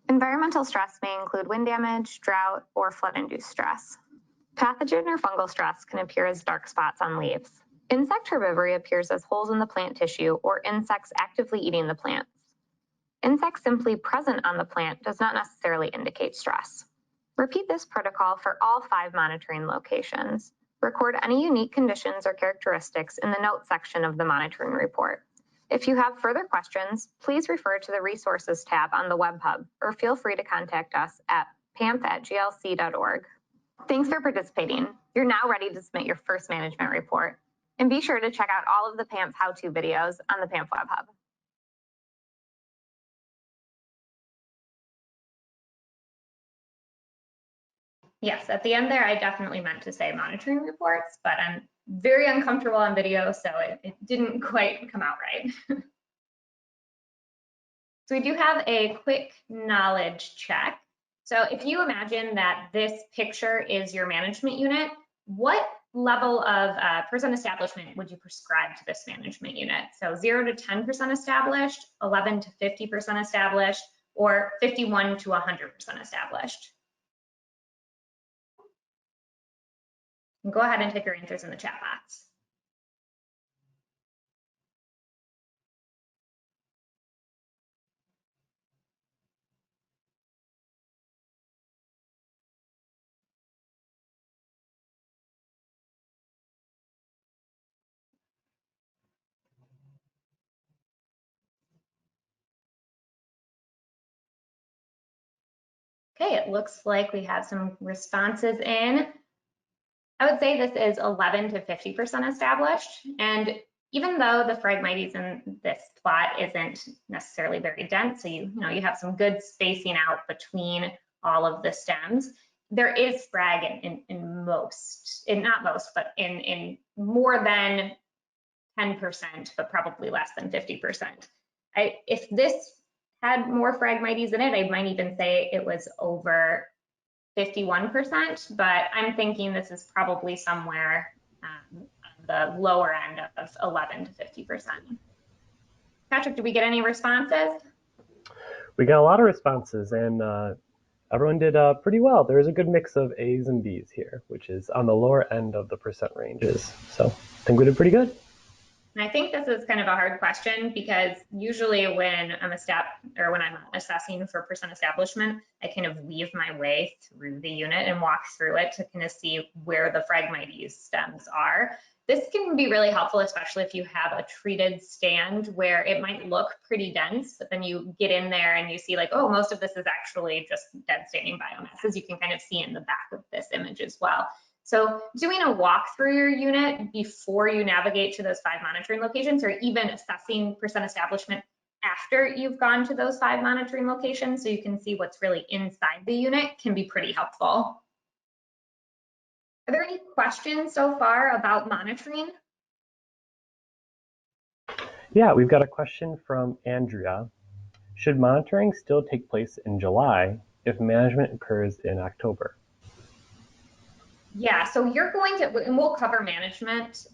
Environmental stress may include wind damage, drought, or flood-induced stress. Pathogen or fungal stress can appear as dark spots on leaves. Insect herbivory appears as holes in the plant tissue or insects actively eating the plants. Insects simply present on the plant does not necessarily indicate stress. Repeat this protocol for all 5 monitoring locations. Record any unique conditions or characteristics in the notes section of the monitoring report. If you have further questions, please refer to the Resources tab on the WebHub or feel free to contact us at pamf@glc.org. Thanks for participating. You're now ready to submit your first management report. And be sure to check out all of the PAMF how-to videos on the PAMF WebHub. Yes, at the end there, I definitely meant to say monitoring reports, but I'm very uncomfortable on video, so it didn't quite come out right. So we do have a quick knowledge check. So if you imagine that this picture is your management unit, what level of percent establishment would you prescribe to this management unit? So 0 to 10% established, 11 to 50% established, or 51 to 100% established? Go ahead and type your answers in the chat box. Okay, it looks like we have some responses in. I would say this is 11 to 50% established. And even though the Phragmites in this plot isn't necessarily very dense, so you have some good spacing out between all of the stems, there is Phrag in most, not most, but in more than 10%, but probably less than 50%. If this had more Phragmites in it, I might even say it was over 51%, but I'm thinking this is probably somewhere on the lower end of 11 to 50%. Patrick, did we get any responses? We got a lot of responses, and everyone did pretty well. There was a good mix of A's and B's here, which is on the lower end of the percent ranges. So I think we did pretty good. And I think this is kind of a hard question because usually when I'm assessing for percent establishment, I kind of weave my way through the unit and walk through it to kind of see where the Phragmites stems are. This can be really helpful, especially if you have a treated stand where it might look pretty dense, but then you get in there and you see like, oh, most of this is actually just dead standing biomass, as you can kind of see in the back of this image as well. So doing a walk through your unit before you navigate to those 5 monitoring locations, or even assessing percent establishment after you've gone to those 5 monitoring locations so you can see what's really inside the unit, can be pretty helpful. Are there any questions so far about monitoring? Yeah, we've got a question from Andrea. Should monitoring still take place in July if management occurs in October? Yeah, so you're going to, and we'll cover management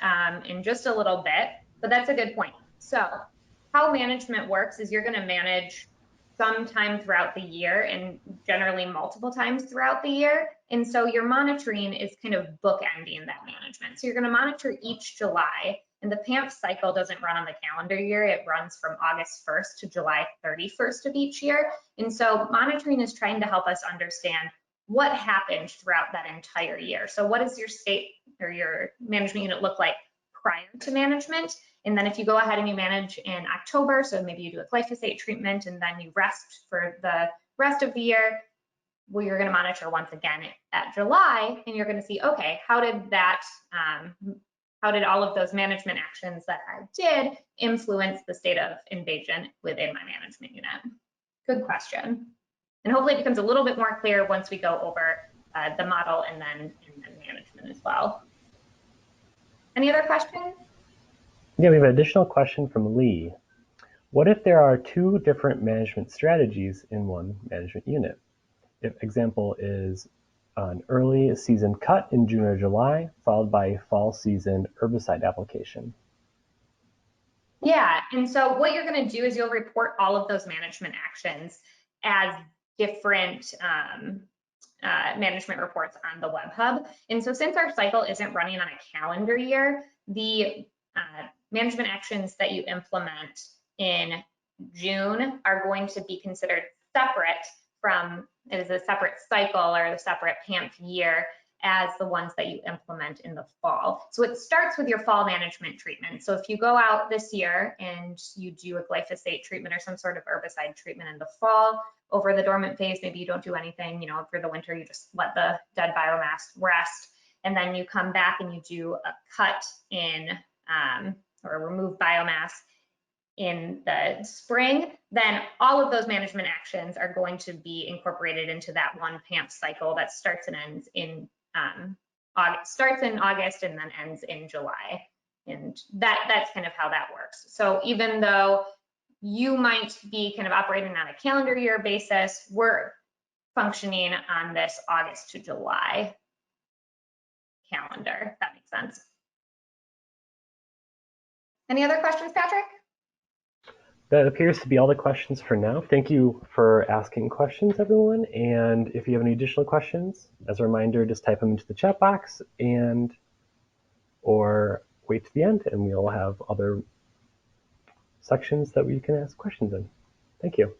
in just a little bit, but that's a good point. So how management works is you're going to manage sometime throughout the year and generally multiple times throughout the year. And so your monitoring is kind of bookending that management. So you're going to monitor each July, and the PAMF cycle doesn't run on the calendar year. It runs from August 1st to July 31st of each year. And so monitoring is trying to help us understand what happened throughout that entire year. So what does your state or your management unit look like prior to management? And then if you go ahead and you manage in October, so maybe you do a glyphosate treatment and then you rest for the rest of the year, well, you're going to monitor once again at July, and you're going to see, okay, how did all of those management actions that I did influence the state of invasion within my management unit? Good question. And hopefully it becomes a little bit more clear once we go over the model and then management as well. Any other questions? Yeah, we have an additional question from Lee. What if there are 2 different management strategies in one management unit? If example is an early season cut in June or July, followed by a fall season herbicide application. Yeah, and so what you're going to do is you'll report all of those management actions as different management reports on the Web Hub. And so since our cycle isn't running on a calendar year, the management actions that you implement in June are going to be considered separate from, it is a separate cycle or a separate PAMF year as the ones that you implement in the fall. So it starts with your fall management treatment. So if you go out this year and you do a glyphosate treatment or some sort of herbicide treatment in the fall, over the dormant phase, maybe you don't do anything, for the winter, you just let the dead biomass rest. And then you come back and you do a cut in or remove biomass in the spring, then all of those management actions are going to be incorporated into that one PAMF cycle that starts and ends in August and then ends in July. And that's kind of how that works. So even though you might be kind of operating on a calendar year basis, we're functioning on this August to July calendar, if that makes sense. Any other questions, Patrick? That appears to be all the questions for now. Thank you for asking questions, everyone. And if you have any additional questions, as a reminder, just type them into the chat box or wait to the end, and we'll have other sections that we can ask questions in. Thank you.